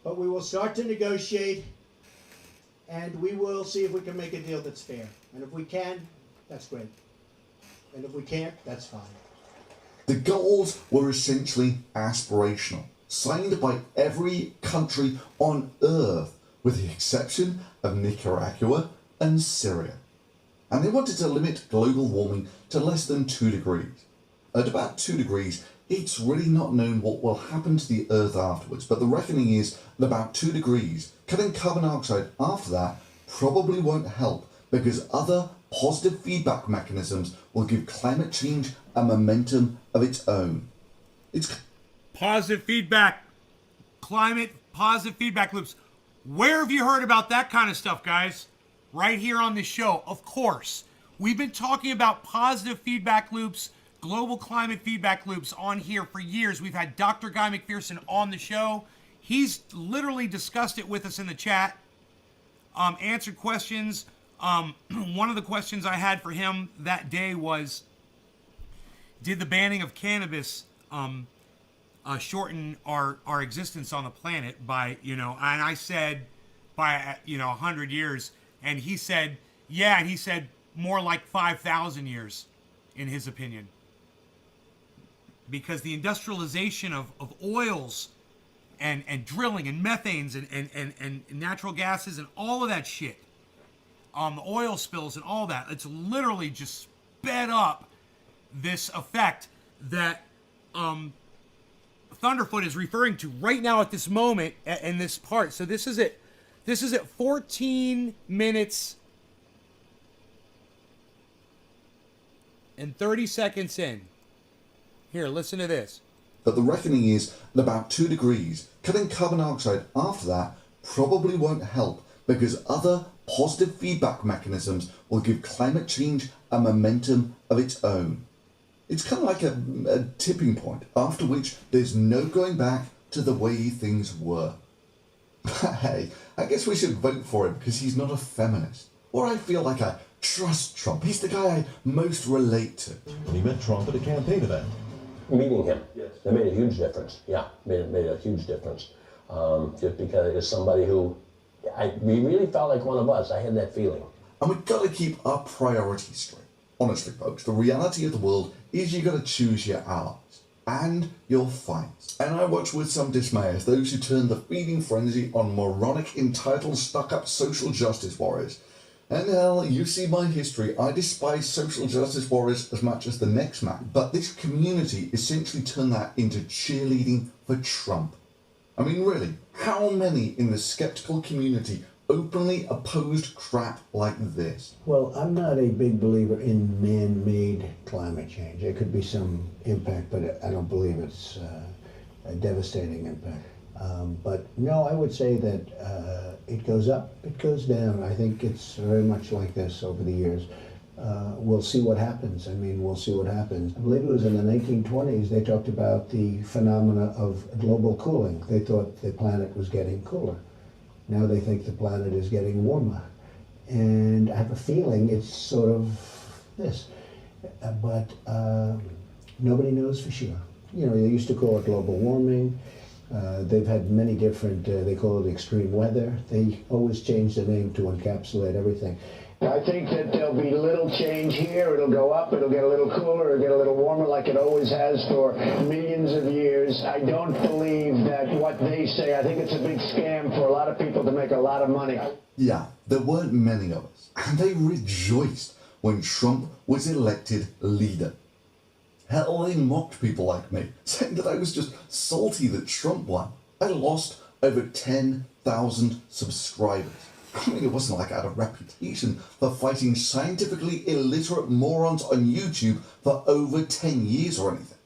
But we will start to negotiate, and we will see if we can make a deal that's fair. And if we can, that's great. And if we can't, that's fine. The goals were essentially aspirational, signed by every country on Earth, with the exception of Nicaragua and Syria. And they wanted to limit global warming to less than 2 degrees. At about 2 degrees, it's really not known what will happen to the Earth afterwards, but the reckoning is at about 2 degrees, cutting carbon dioxide after that probably won't help, because other positive feedback mechanisms will give climate change a momentum of its own. It's positive feedback, climate positive feedback loops. Where have you heard about that kind of stuff, guys? Right here on this show, of course. We've been talking about positive feedback loops, global climate feedback loops on here for years. We've had Dr. Guy McPherson on the show. He's literally discussed it with us in the chat, answered questions. One of the questions I had for him that day was, did the banning of cannabis shorten our existence on the planet by, and I said by 100 years, and he said, yeah, and he said, more like 5,000 years, in his opinion. Because the industrialization of oils and drilling and methanes and natural gases and all of that shit, the oil spills and all that, it's literally just sped up this effect that Thunderfoot is referring to right now at this moment in this part. So this is it. This is at 14 minutes and 30 seconds in. Here, listen to this. But the reckoning is at about 2 degrees. Cutting carbon dioxide after that probably won't help, because other positive feedback mechanisms will give climate change a momentum of its own. It's kind of like a tipping point, after which there's no going back to the way things were. But hey, I guess we should vote for him because he's not a feminist. Or I feel like I trust Trump. He's the guy I most relate to. He met Trump at a campaign event. Meeting him, yes, that made a huge difference. Yeah, made a huge difference. Just because it's somebody who, we really felt like one of us. I had that feeling. And we've got to keep our priorities straight. Honestly, folks, the reality of the world is you got to choose your allies and your fights. And I watch with some dismay as those who turn the feeding frenzy on moronic, entitled, stuck-up social justice warriors. And hell, you see my history. I despise social justice warriors as much as the next man. But this community essentially turned that into cheerleading for Trump. I mean, really, how many in the skeptical community openly opposed crap like this? Well, I'm not a big believer in man-made climate change. There could be some impact, but I don't believe it's a devastating impact. But no, I would say that it goes up, it goes down. I think it's very much like this over the years. We'll see what happens. I mean, we'll see what happens. I believe it was in the 1920s they talked about the phenomena of global cooling. They thought the planet was getting cooler. Now they think the planet is getting warmer. And I have a feeling it's sort of this. But nobody knows for sure. You know, they used to call it global warming. They've had many different, they call it extreme weather. They always change the name to encapsulate everything. I think that there'll be little change here. It'll go up, it'll get a little cooler, it'll get a little warmer like it always has for millions of years. I don't believe that what they say, I think it's a big scam for a lot of people to make a lot of money. Yeah, there weren't many of us, and they rejoiced when Trump was elected leader. Hell, they mocked people like me, saying that I was just salty that Trump won. I lost over 10,000 subscribers. I mean, it wasn't like I had a reputation for fighting scientifically illiterate morons on YouTube for over 10 years or anything.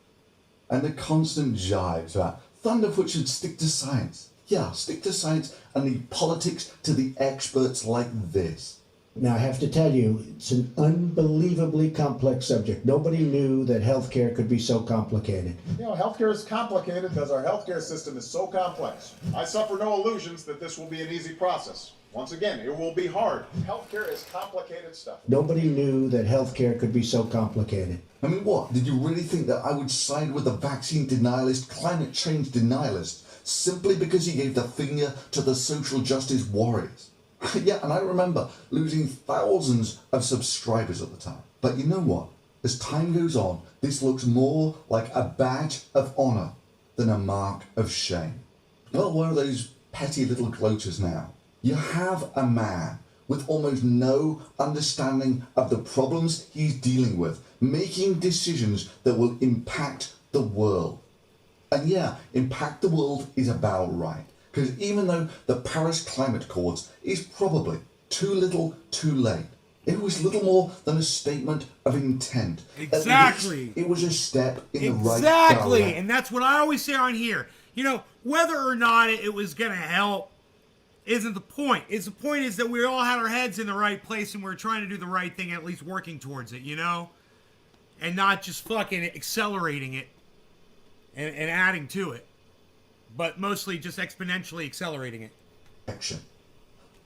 And the constant jibes about Thunderfoot should stick to science. Yeah, stick to science and leave politics to the experts like this. Now, I have to tell you, it's an unbelievably complex subject. Nobody knew that healthcare could be so complicated. You know, healthcare is complicated because our healthcare system is so complex. I suffer no illusions that this will be an easy process. Once again, it will be hard. Healthcare is complicated stuff. Nobody knew that healthcare could be so complicated. I mean, what? Did you really think that I would side with the vaccine denialist, climate change denialist, simply because he gave the finger to the social justice warriors? Yeah, and I remember losing thousands of subscribers at the time. But you know what? As time goes on, this looks more like a badge of honor than a mark of shame. Well, where are those petty little gloaters now? You have a man with almost no understanding of the problems he's dealing with, making decisions that will impact the world. And yeah, impact the world is about right. Because even though the Paris Climate Accords is probably too little, too late, it was little more than a statement of intent. Exactly. It was a step in the right direction. Exactly. And that's what I always say on here. You know, whether or not it was going to help isn't the point. The point is that we all had our heads in the right place and we're trying to do the right thing, at least working towards it, you know? And not just fucking accelerating it and adding to it. But mostly just exponentially accelerating it. Action.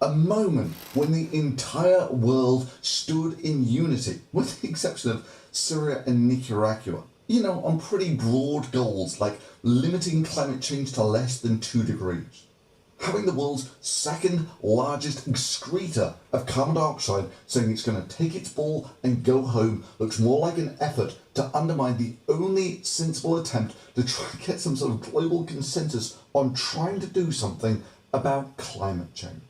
A moment when the entire world stood in unity, with the exception of Syria and Nicaragua. You know, on pretty broad goals like limiting climate change to less than 2 degrees. Having the world's second largest excreter of carbon dioxide saying it's going to take its ball and go home looks more like an effort to undermine the only sensible attempt to try and get some sort of global consensus on trying to do something about climate change.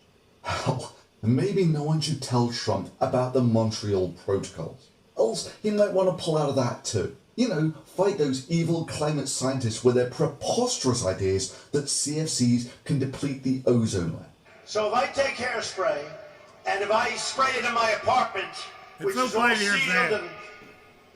Hell, maybe no one should tell Trump about the Montreal protocols. Else he might want to pull out of that too. You know, fight those evil climate scientists with their preposterous ideas that CFCs can deplete the ozone layer. So if I take hairspray, and if I spray it in my apartment, which is all sealed, and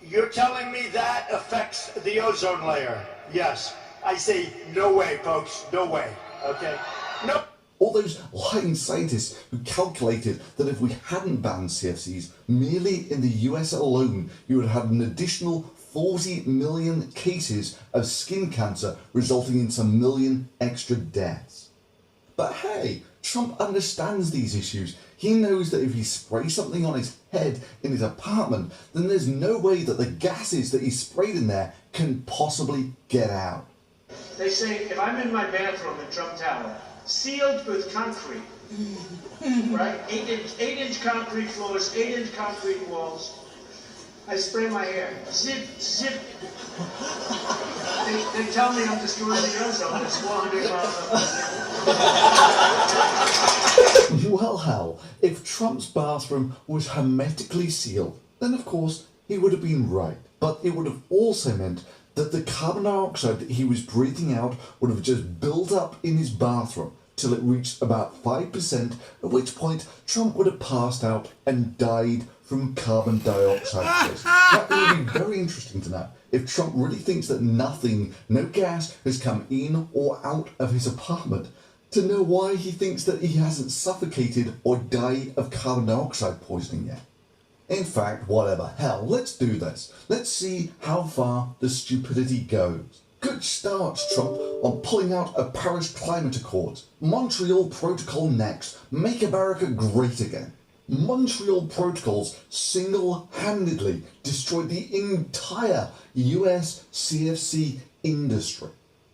you're telling me that affects the ozone layer? Yes. I say, no way, folks, no way, okay? No. All those lying scientists who calculated that if we hadn't banned CFCs, merely in the US alone, you would have an additional 40 million cases of skin cancer, resulting in some million extra deaths. But hey, Trump understands these issues. He knows that if he sprays something on his head in his apartment, then there's no way that the gases that he sprayed in there can possibly get out. They say if I'm in my bathroom in Trump Tower, sealed with concrete, right? 8-inch concrete floors, 8-inch concrete walls. I spray my hair. Zip, zip. They tell me I'm destroying the ozone. It's 400 miles up. Well, hell, if Trump's bathroom was hermetically sealed, then of course he would have been right. But it would have also meant that the carbon dioxide that he was breathing out would have just built up in his bathroom till it reached about 5%, at which point Trump would have passed out and died from carbon dioxide poisoning. That would be very interesting to know. If Trump really thinks that no gas has come in or out of his apartment, to know why he thinks that he hasn't suffocated or died of carbon dioxide poisoning yet. In fact, whatever, hell, let's do this. Let's see how far the stupidity goes. Good start, Trump, on pulling out of Paris Climate Accords. Montreal Protocol next. Make America great again. Montreal Protocols single-handedly destroyed the entire US CFC industry.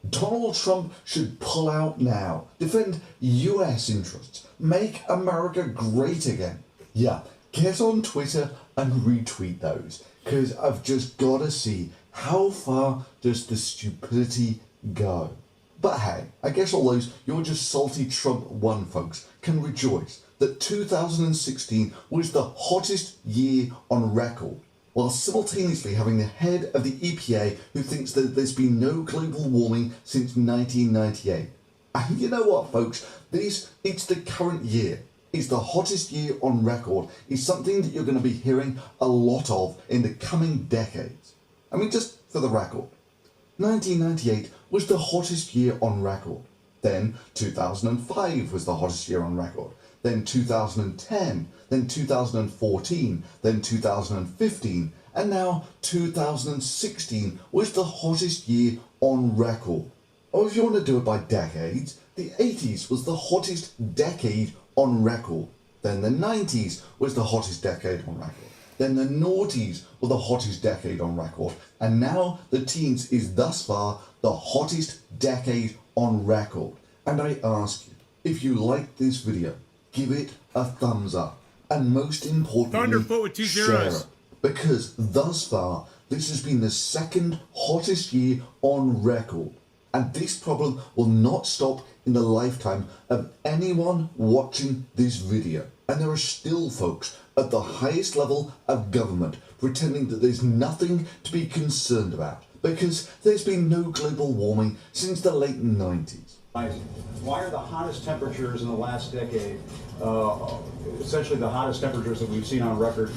Donald Trump should pull out now. Defend US interests. Make America great again. Yeah, get on Twitter and retweet those, because I've just got to see how far does the stupidity go. But hey, I guess all those you're just salty Trump won folks can rejoice that 2016 was the hottest year on record, while simultaneously having the head of the EPA who thinks that there's been no global warming since 1998. And you know what, folks? It's the current year. It's the hottest year on record. It's something that you're going to be hearing a lot of in the coming decades. I mean, just for the record, 1998 was the hottest year on record. Then 2005 was the hottest year on record. Then 2010, then 2014, then 2015, and now 2016 was the hottest year on record. Or if you want to do it by decades, the 80s was the hottest decade on record. Then the 90s was the hottest decade on record. Then the noughties were the hottest decade on record. And now the teens is thus far the hottest decade on record. And I ask you, if you like this video, give it a thumbs up. And most importantly, Thunderfoot with 2 share zeros. it. Because thus far, this has been the second hottest year on record. And this problem will not stop in the lifetime of anyone watching this video. And there are still folks at the highest level of government pretending that there's nothing to be concerned about, because there's been no global warming since the late 90s. Why are the hottest temperatures in the last decade essentially the hottest temperatures that we've seen on record?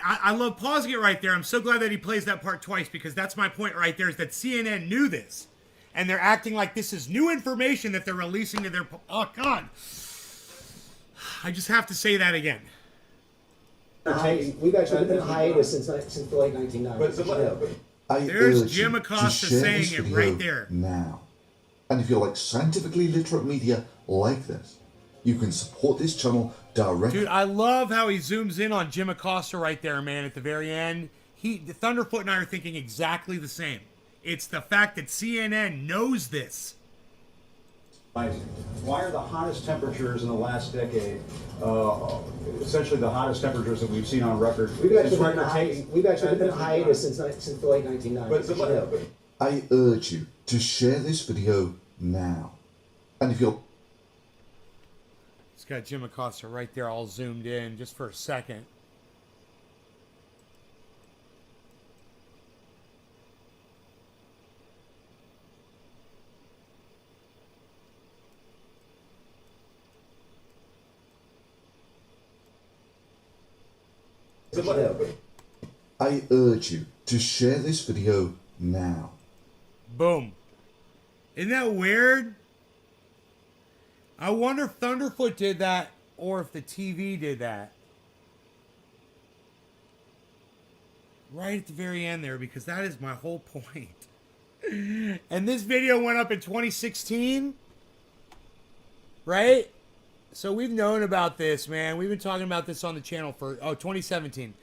I love pausing it right there. I'm so glad that he plays that part twice, because that's my point right there, is that CNN knew this. And they're acting like this is new information that they're releasing to their... Oh, God. I just have to say that again. We've actually been in hiatus since the late 1990s. There's Jim Acosta saying it right there. Now. And if you like scientifically literate media like this, you can support this channel directly. Dude, I love how he zooms in on Jim Acosta right there, man, at the very end. The Thunderfoot and I are thinking exactly the same. It's the fact that CNN knows this. Why are the hottest temperatures in the last decade essentially the hottest temperatures that we've seen on record? We've actually been in hiatus since the late 1990s. I urge you to share this video now. And if you're... It's got Jim Acosta right there all zoomed in just for a second. I urge you to share this video now. Boom. Isn't that weird? I wonder if Thunderfoot did that or if the TV did that. Right at the very end there, because that is my whole point. And this video went up in 2016. Right? So we've known about this, man. We've been talking about this on the channel for, 2017.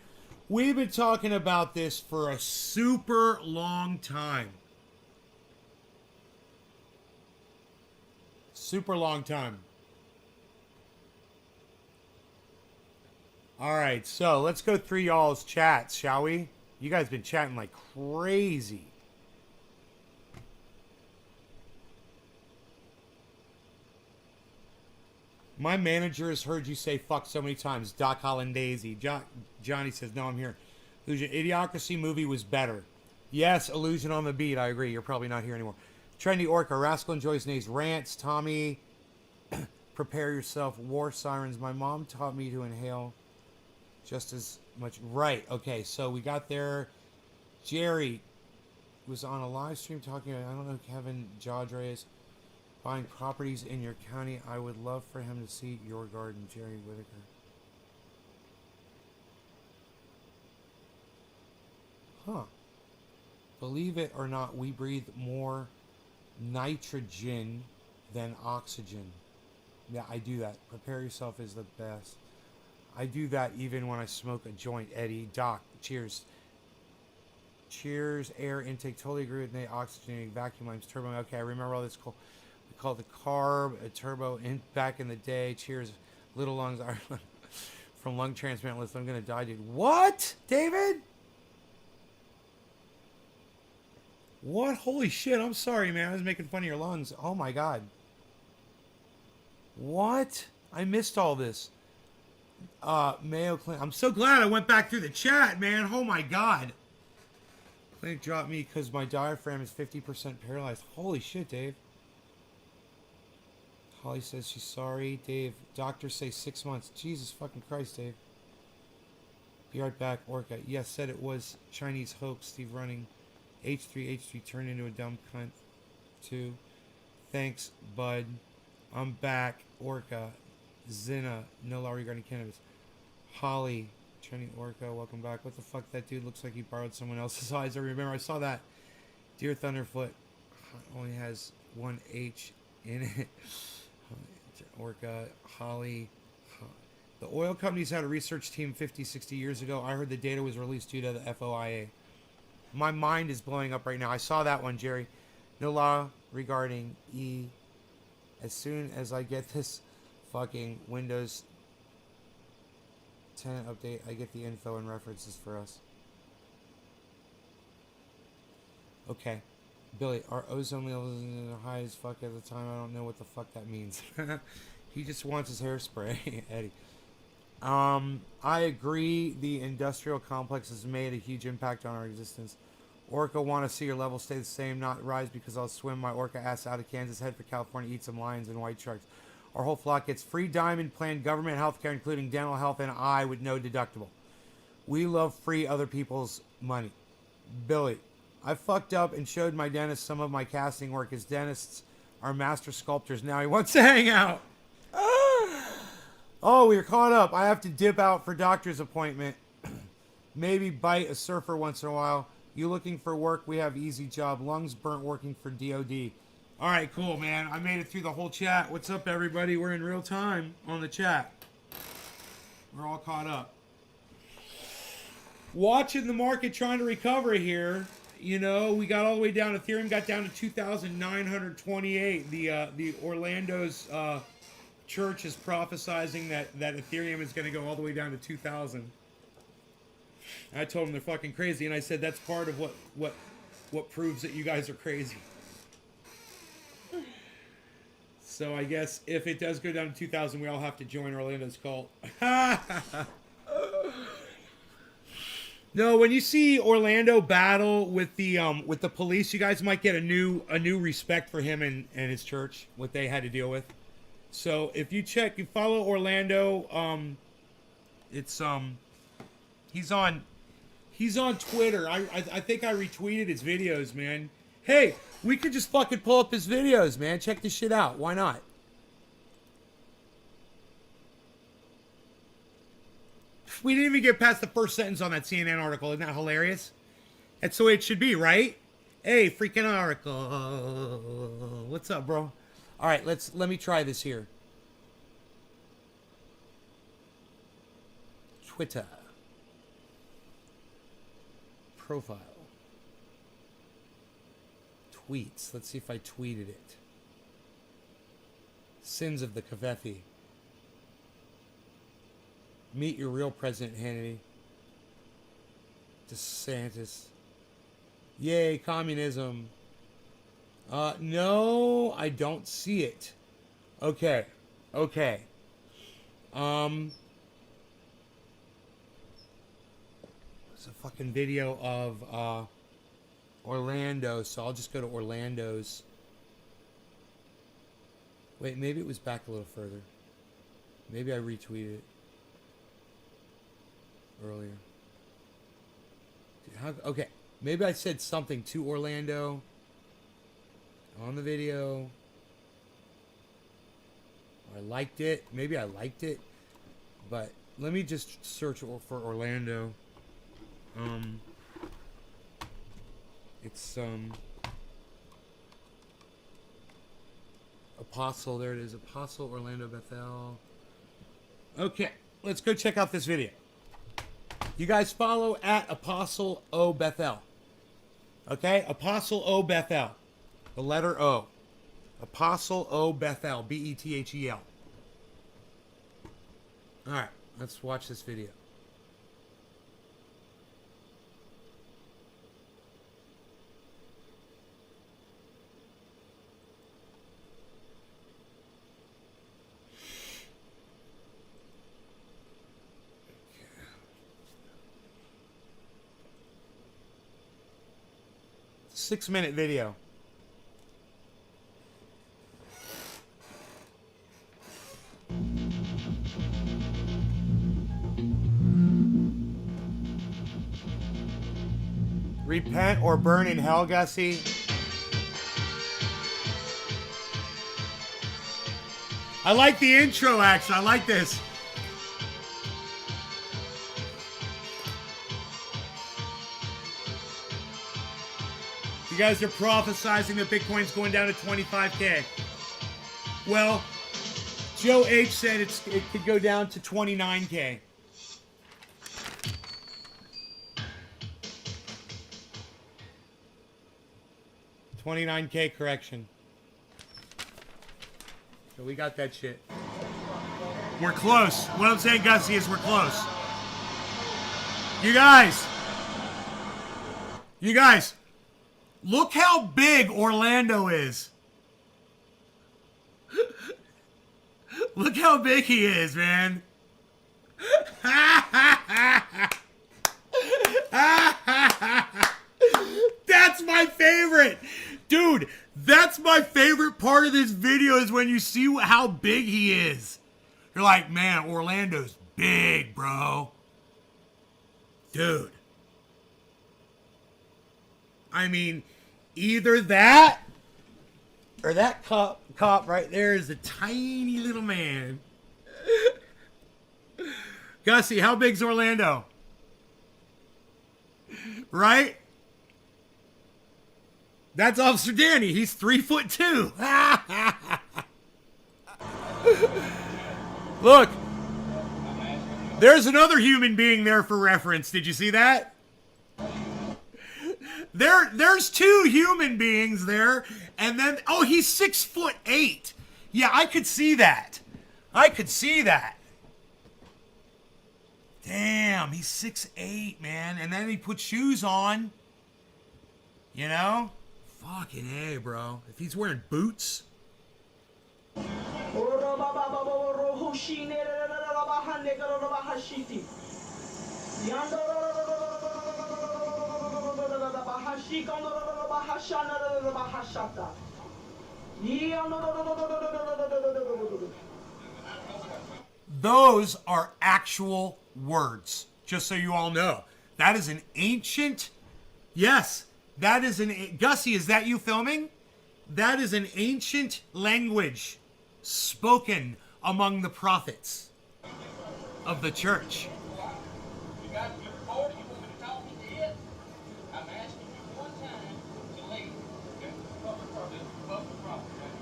We've been talking about this for a super long time. Super long time. All right, so let's go through y'all's chats, shall we? You guys been chatting like crazy. My manager has heard you say fuck so many times. Doc Hollandaise. Johnny says, no, I'm here. Illusion. Idiocracy movie was better. Yes, Illusion on the Beat. I agree. You're probably not here anymore. Trendy Orca. Rascal enjoys Nate's rants. Tommy, prepare yourself. War Sirens. My mom taught me to inhale just as much. Right. Okay, so we got there. Jerry was on a live stream talking about, I don't know, Kevin Jodre is buying properties in your county. I would love for him to see your garden, Jerry Whitaker. Huh. Believe it or not, we breathe more nitrogen than oxygen. Yeah, I do that. Prepare yourself is the best. I do that even when I smoke a joint, Eddie. Doc, cheers. Cheers, air intake. Totally agree with Nate. Oxygenating, vacuum lines, turbo. Okay, I remember all this cool. We called the carb a turbo back in the day. Cheers, Little Lungs, Ireland. From lung transplant list. I'm gonna die, dude. What, David? What? Holy shit! I'm sorry, man. I was making fun of your lungs. Oh my god. What? I missed all this. Mayo Clinic. I'm so glad I went back through the chat, man. Oh my god. Clinic dropped me because my diaphragm is 50% paralyzed. Holy shit, Dave. Holly says she's sorry. Dave, doctors say 6 months. Jesus fucking Christ, Dave. Be right back, Orca. Yes, said it was Chinese hoax. Steve running. H3 turned into a dumb cunt. 2. Thanks, bud. I'm back. Orca. Zina. No law regarding cannabis. Holly. Chinese Orca. Welcome back. What the fuck? That dude looks like he borrowed someone else's eyes. I remember I saw that. Dear Thunderfoot. Only has one H in it. Orca. Holly. The oil companies had a research team 50, 60 years ago. I heard the data was released due to the FOIA. My mind is blowing up right now. I saw that one, Jerry. No law regarding E. As soon as I get this fucking Windows 10 update, I get the info and references for us. Okay. Billy, our ozone levels are high as fuck at the time. I don't know what the fuck that means. He just wants his hairspray, Eddie. I agree the industrial complex has made a huge impact on our existence. Orca want to see your level stay the same, not rise, because I'll swim my orca ass out of Kansas, head for California, eat some lions and white sharks. Our whole flock gets free diamond plan, government health care, including dental health and eye with no deductible. We love free other people's money. Billy, I fucked up and showed my dentist some of my casting work. His dentists are master sculptors now. He wants to hang out. Oh, we're caught up. I have to dip out for doctor's appointment. Maybe bite a surfer once in a while. You looking for work? We have easy job. Lungs burnt working for DOD. All right, cool, man. I made it through the whole chat. What's up, everybody? We're in real time on the chat. We're all caught up. Watching the market trying to recover here. you know, we got all the way down. Ethereum got down to 2,928. The Orlando's church is prophesizing that Ethereum is going to go all the way down to 2,000. I told them they're fucking crazy, and I said that's part of what proves that you guys are crazy. So I guess if it does go down to 2,000, we all have to join Orlando's cult. No, when you see Orlando battle with the police, you guys might get a new respect for him and his church, what they had to deal with. So if you follow Orlando, it's he's on Twitter. I think I retweeted his videos, man. Hey, we could just fucking pull up his videos, man. Check this shit out. Why not? We didn't even get past the first sentence on that CNN article. Isn't that hilarious? That's the way it should be, right? Hey, freaking article. What's up, bro? All right, let me try this here. Twitter. Profile. Tweets. Let's see if I tweeted it. Sins of the Coveffee. Meet your real President Hannity. DeSantis. Yay, communism. No, I don't see it. Okay. It's a fucking video of Orlando, so I'll just go to Orlando's. Wait, maybe it was back a little further. Maybe I retweeted it earlier. Okay, maybe I said something to Orlando on the video. I liked it. Maybe I liked it. But let me just search for Orlando. It's Apostle. There it is. Apostle Orlando Bethel. Okay, let's go check out this video. You guys follow at Apostle O Bethel. Okay? Apostle O Bethel. The letter O. Apostle O Bethel. B-E-T-H-E-L. Alright, let's watch this video. Six-minute video. Repent or burn in hell, Gussie. I like the intro, actually. I like this. You guys are prophesizing that Bitcoin's going down to 25K. Well, Joe H said it could go down to 29K. $29K correction. So we got that shit. We're close. What I'm saying, Gussie, is we're close. You guys, look how big Orlando is. Look how big he is, man. That's my favorite. Dude, that's my favorite part of this video is when you see how big he is. You're like, man, Orlando's big, bro. Dude. I mean, either that or that cop right there is a tiny little man. Gussie, how big's Orlando? Right? That's Officer Danny. He's 3'2". Look. There's another human being there for reference. Did you see that? There's two human beings there, and then oh, he's 6'8". Yeah, I could see that. I could see that. Damn, he's 6'8", man, and then he put shoes on. You know, fucking A, bro. If he's wearing boots. Those are actual words, just so you all know. That is an ancient, yes, that is an, Gussie, is that you filming? That is an ancient language spoken among the prophets of the church. You got your recorder, you want me to talk to it? I'm asking you one time to leave. Okay? Public property, right?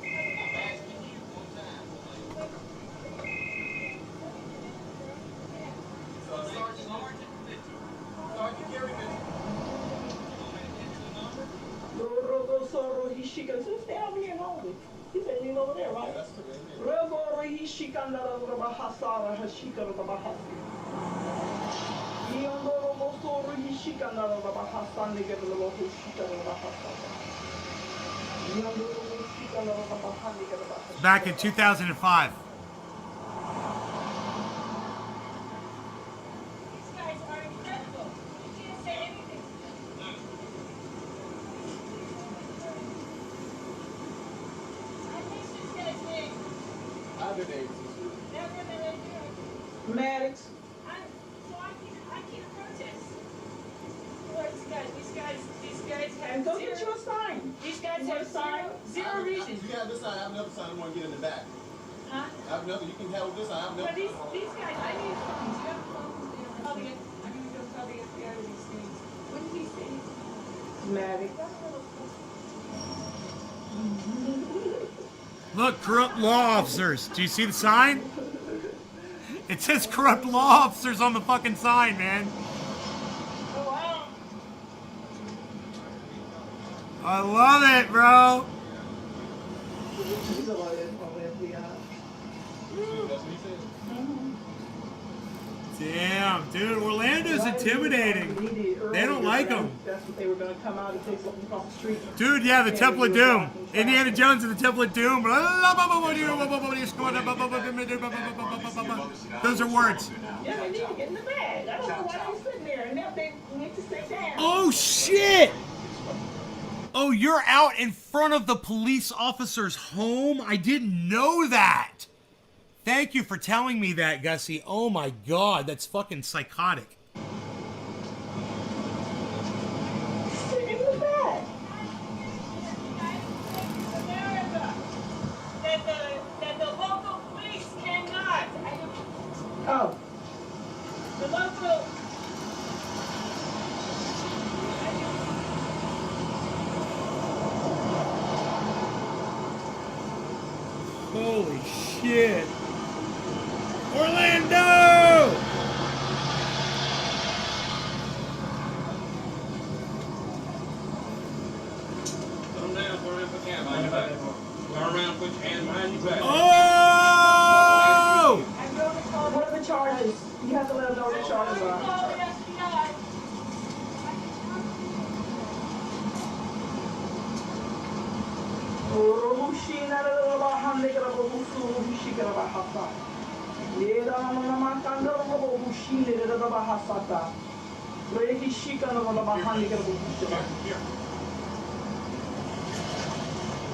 I'm asking you one time to leave. Sergeant Gary Mitchell. He can just stay over here and hold it. He said, lean over there, right? He Back in 2005. Maddox. I can't protest. Look, these guys have And go get you a sign. These guys have zero reason. You have this side, I have another side, I want to get in the back. Huh? I have another, you can have this side, I have another. But these guys, I need phones. You have phones? I'm going to go tell the FBI these things. What did he say? Maddox. Look, corrupt law officers. Do you see the sign? It says corrupt law officers on the fucking sign, man. I love it, bro. Damn, dude, Orlando's intimidating. They don't like him. That's what they were going to come out and take something across the street. Dude, yeah, the Temple of Doom. Indiana Jones and the Temple of Doom. Those are words. Yeah, they need to get in the bag. I don't know why they're sitting there. And now they need to sit down. Oh, shit. Oh, you're out in front of the police officer's home? I didn't know that. Thank you for telling me that, Gussie. Oh my God, that's fucking psychotic. Sit in the bag. That the local police cannot. Oh. The local. Holy shit. Orlando! Come down, put your hand behind your back. Turn around, put your hand behind your back. Oh! What are the charges? You have to let them know what the charges are.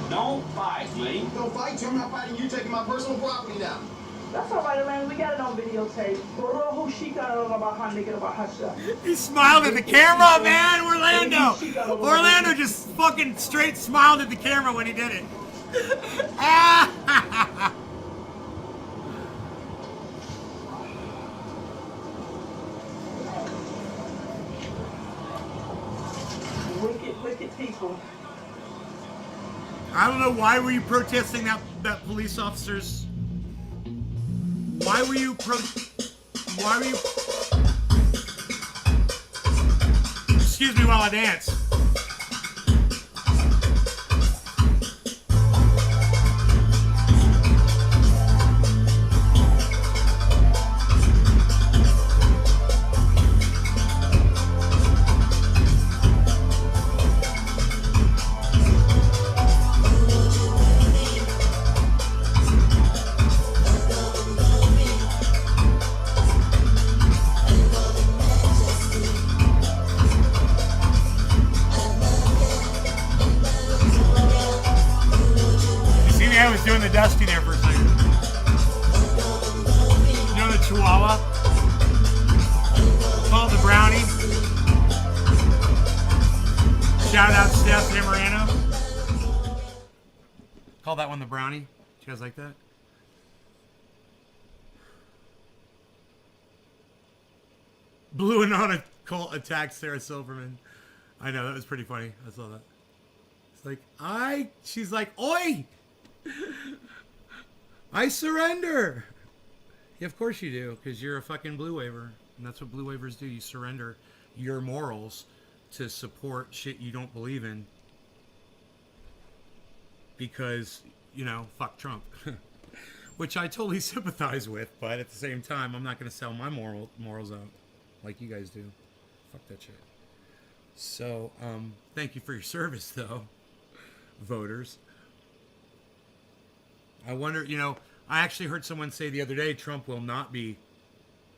Don't fight me. Don't fight you, I'm not fighting you, taking my personal property now. That's all right, man. We got it on videotape. He smiled at the camera, man, Orlando. Orlando just fucking straight smiled at the camera when he did it. Wicked people. I don't know, why were you protesting that police officer's... Why were you excuse me while I dance. I was doing the Dusty there for a second. You know the Chihuahua? Called the Brownie. Shout out Steph Zamorano. Call that one the Brownie. You guys like that? Blue Anona cult attacked Sarah Silverman. I know, that was pretty funny. I saw that. It's like, she's like, oi! I surrender. Yeah, of course you do, because you're a fucking blue waiver, and that's what blue waivers do. You surrender your morals to support shit you don't believe in, because fuck Trump, which I totally sympathize with. But at the same time, I'm not going to sell my morals out like you guys do. Fuck that shit. So, thank you for your service, though, voters. I wonder, I actually heard someone say the other day Trump will not be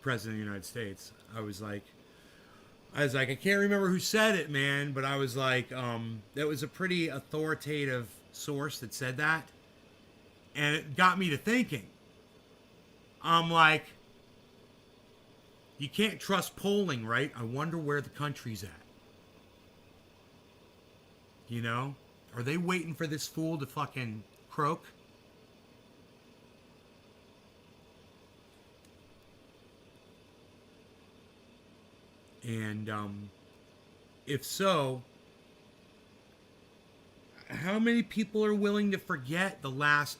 president of the United States. I was like, I can't remember who said it, man, but I was like, that was a pretty authoritative source that said that. And it got me to thinking. I'm like, you can't trust polling, right? I wonder where the country's at. Are they waiting for this fool to fucking croak? And if so, how many people are willing to forget the last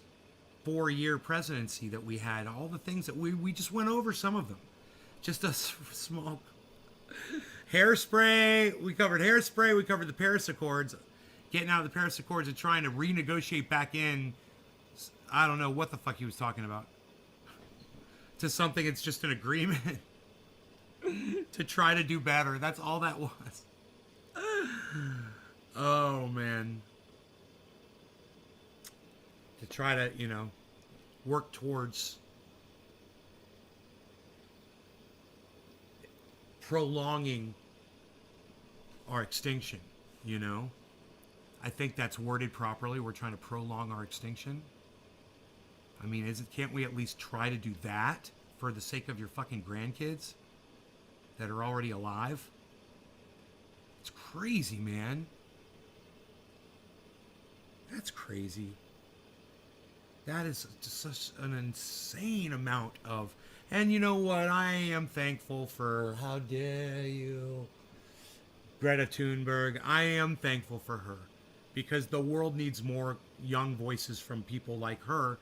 4-year presidency that we had? All the things that we just went over, some of them. Just a small hairspray. We covered hairspray. We covered the Paris Accords. Getting out of the Paris Accords and trying to renegotiate back in. I don't know what the fuck he was talking about. To something it's just an agreement. To try to do better. That's all that was. Oh, man. To try to, work towards prolonging our extinction, I think that's worded properly. We're trying to prolong our extinction. I mean, can't we at least try to do that for the sake of your fucking grandkids that are already alive? It's crazy, man. That's crazy. That is just such an insane amount of... And you know what? I am thankful for... How dare you? Greta Thunberg. I am thankful for her. Because the world needs more young voices from people like her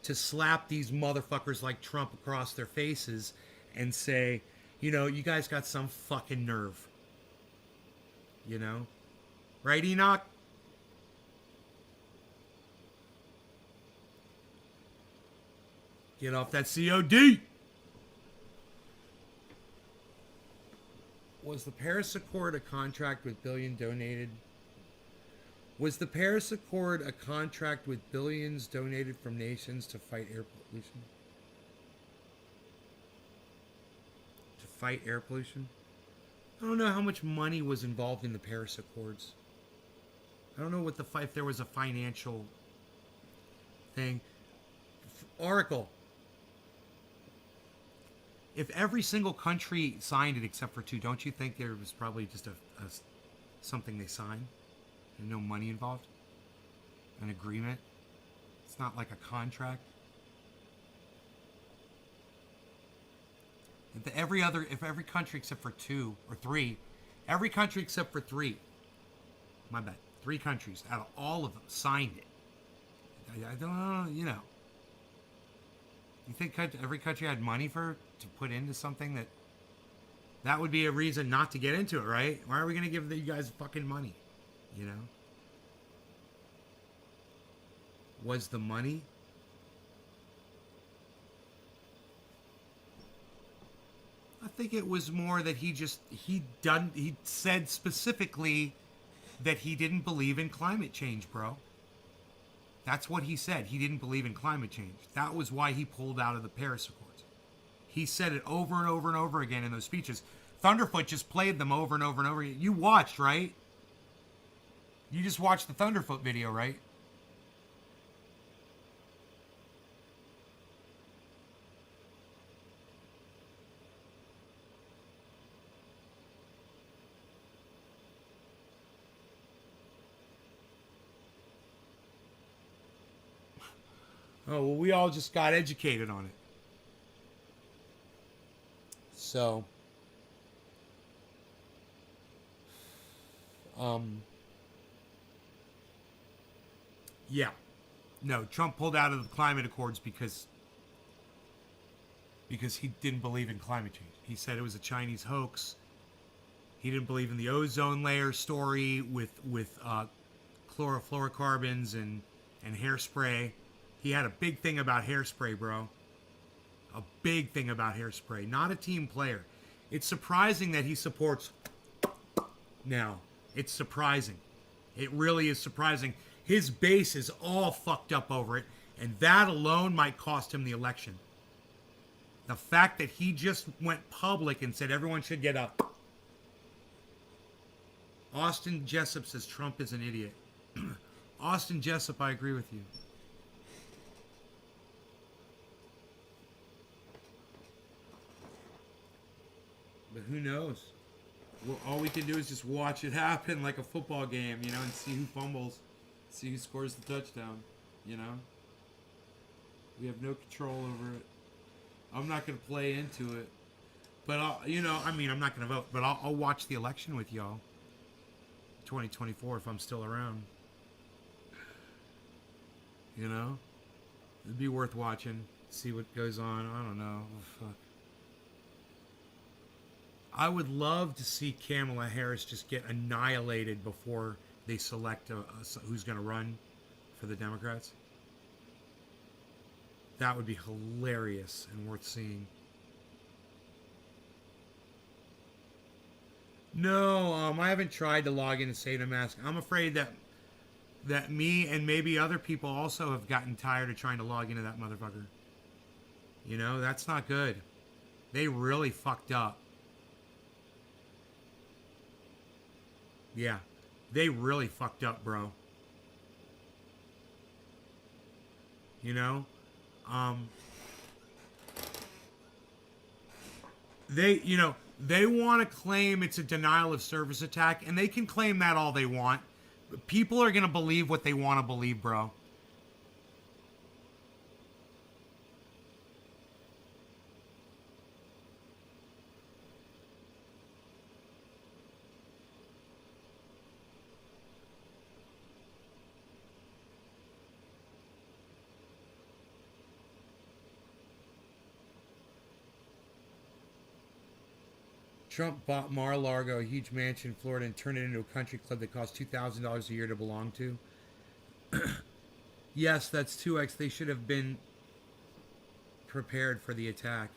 to slap these motherfuckers like Trump across their faces and say... you guys got some fucking nerve. Right, Enoch? Get off that COD. Was the Paris Accord a contract with billion donated? Was the Paris Accord a contract with billions donated from nations to fight air pollution? To fight air pollution? I don't know how much money was involved in the Paris Accords. I don't know what if there was a financial thing. Oracle. If every single country signed it except for 2, don't you think there was probably just something they signed? There's no money involved? An agreement? It's not like a contract? If every country except for 2 or 3, every country except for 3, my bad, 3 countries out of all of them signed it. I don't know, You think every country had money to put into something that That would be a reason not to get into it, right? Why are we going to give you guys fucking money? You know? Was the money? I think it was more that he said specifically that he didn't believe in climate change, bro. That's what he said. He didn't believe in climate change. That was why he pulled out of the Paris Accords. He said it over and over and over again in those speeches. Thunderfoot just played them over and over and over again. You watched, right? You just watched the Thunderfoot video, right? Oh, well, we all just got educated on it. So, yeah. No, Trump pulled out of the climate accords because he didn't believe in climate change. He said it was a Chinese hoax. He didn't believe in the ozone layer story with chlorofluorocarbons and hairspray. He had a big thing about hairspray, bro. A big thing about hairspray. Not a team player. It's surprising that he supports now. It's surprising. It really is surprising. His base is all fucked up over it, and that alone might cost him the election. The fact that he just went public and said everyone should get up. Austin Jessup says Trump is an idiot. Austin Jessup, I agree with you. But who knows? Well, all we can do is just watch it happen like a football game, you know, and see who fumbles, see who scores the touchdown, you know? We have no control over it. I'm not going to play into it. But, I'm not going to vote, but I'll watch the election with y'all. 2024 if I'm still around. You know? It'd be worth watching. See what goes on. I don't know. Oh, fuck. I would love to see Kamala Harris just get annihilated before they select who's going to run for the Democrats. That would be hilarious and worth seeing. No, I haven't tried to log in and save a mask. I'm afraid that me and maybe other people also have gotten tired of trying to log into that motherfucker. You know, that's not good. They really fucked up. Yeah, they really fucked up, bro. You know? They want to claim it's a denial of service attack, and they can claim that all they want. But people are going to believe what they want to believe, bro. Trump bought Mar-a-Lago, a huge mansion in Florida, and turned it into a country club that costs $2,000 a year to belong to. Yes, that's 2x. They should have been prepared for the attack.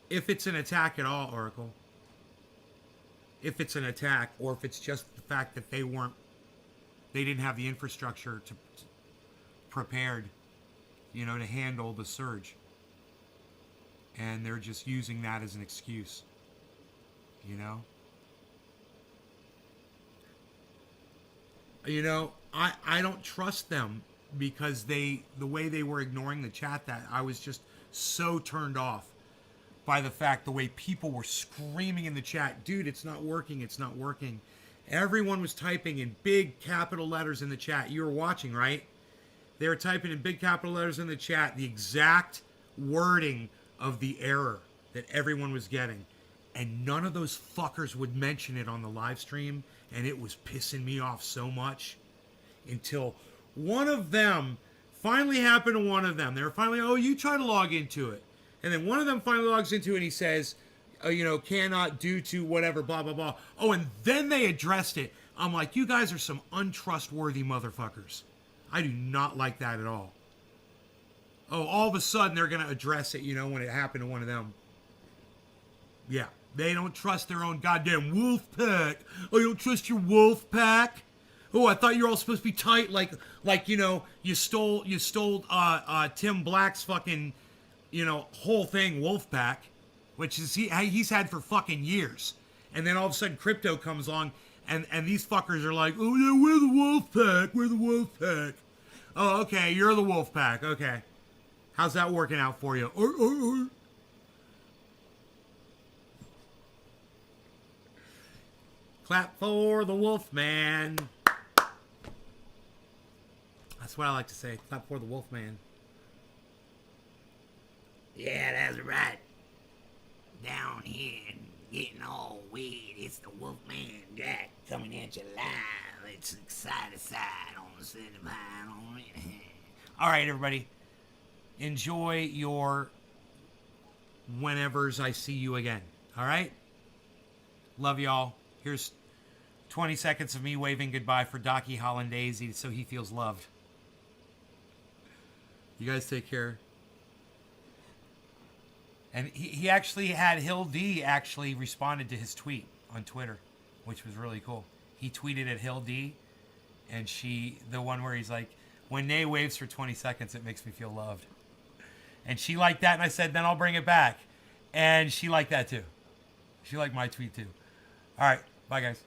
If it's an attack at all, Oracle. If it's an attack, or if it's just the fact that they didn't have the infrastructure to prepared, to handle the surge. And they're just using that as an excuse. I don't trust them because the way they were ignoring the chat, that I was just so turned off by the fact, the way people were screaming in the chat, dude, it's not working, it's not working. Everyone was typing in big capital letters in the chat. You were watching, right? They were typing in big capital letters in the chat the exact wording of the error that everyone was getting. And none of those fuckers would mention it on the live stream, and it was pissing me off so much until one of them finally happened to one of them. They were finally, oh, you try to log into it. And then one of them finally logs into it, and he says, you know, cannot due to whatever, blah, blah, blah. Oh, and then they addressed it. I'm like, you guys are some untrustworthy motherfuckers. I do not like that at all. Oh, all of a sudden they're going to address it, you know, when it happened to one of them. Yeah, they don't trust their own goddamn wolf pack. Oh, you don't trust your wolf pack? Oh, I thought you were all supposed to be tight, like you know, you stole Tim Black's fucking, you know, whole thing, wolf pack, which is he's had for fucking years. And then all of a sudden crypto comes along, and these fuckers are like, oh yeah, we're the wolf pack, we're the wolf pack. Oh, okay, you're the wolf pack, okay. How's that working out for you? Clap for the wolf man. That's what I like to say. Clap for the wolf man. Yeah, that's right. Down here and getting all weird. It's the Wolfman Jack coming at you live. It's side to side on the city pine on it. All right, everybody. Enjoy your whenevers I see you again. All right? Love y'all. Here's 20 seconds of me waving goodbye for Docky Hollandaise so he feels loved. You guys take care. And he actually had Hill D actually responded to his tweet on Twitter, which was really cool. He tweeted at Hill D, and the one where he's like, when Nay waves for 20 seconds, it makes me feel loved. And she liked that, and I said, then I'll bring it back. And she liked that too. She liked my tweet too. All right. Bye, guys.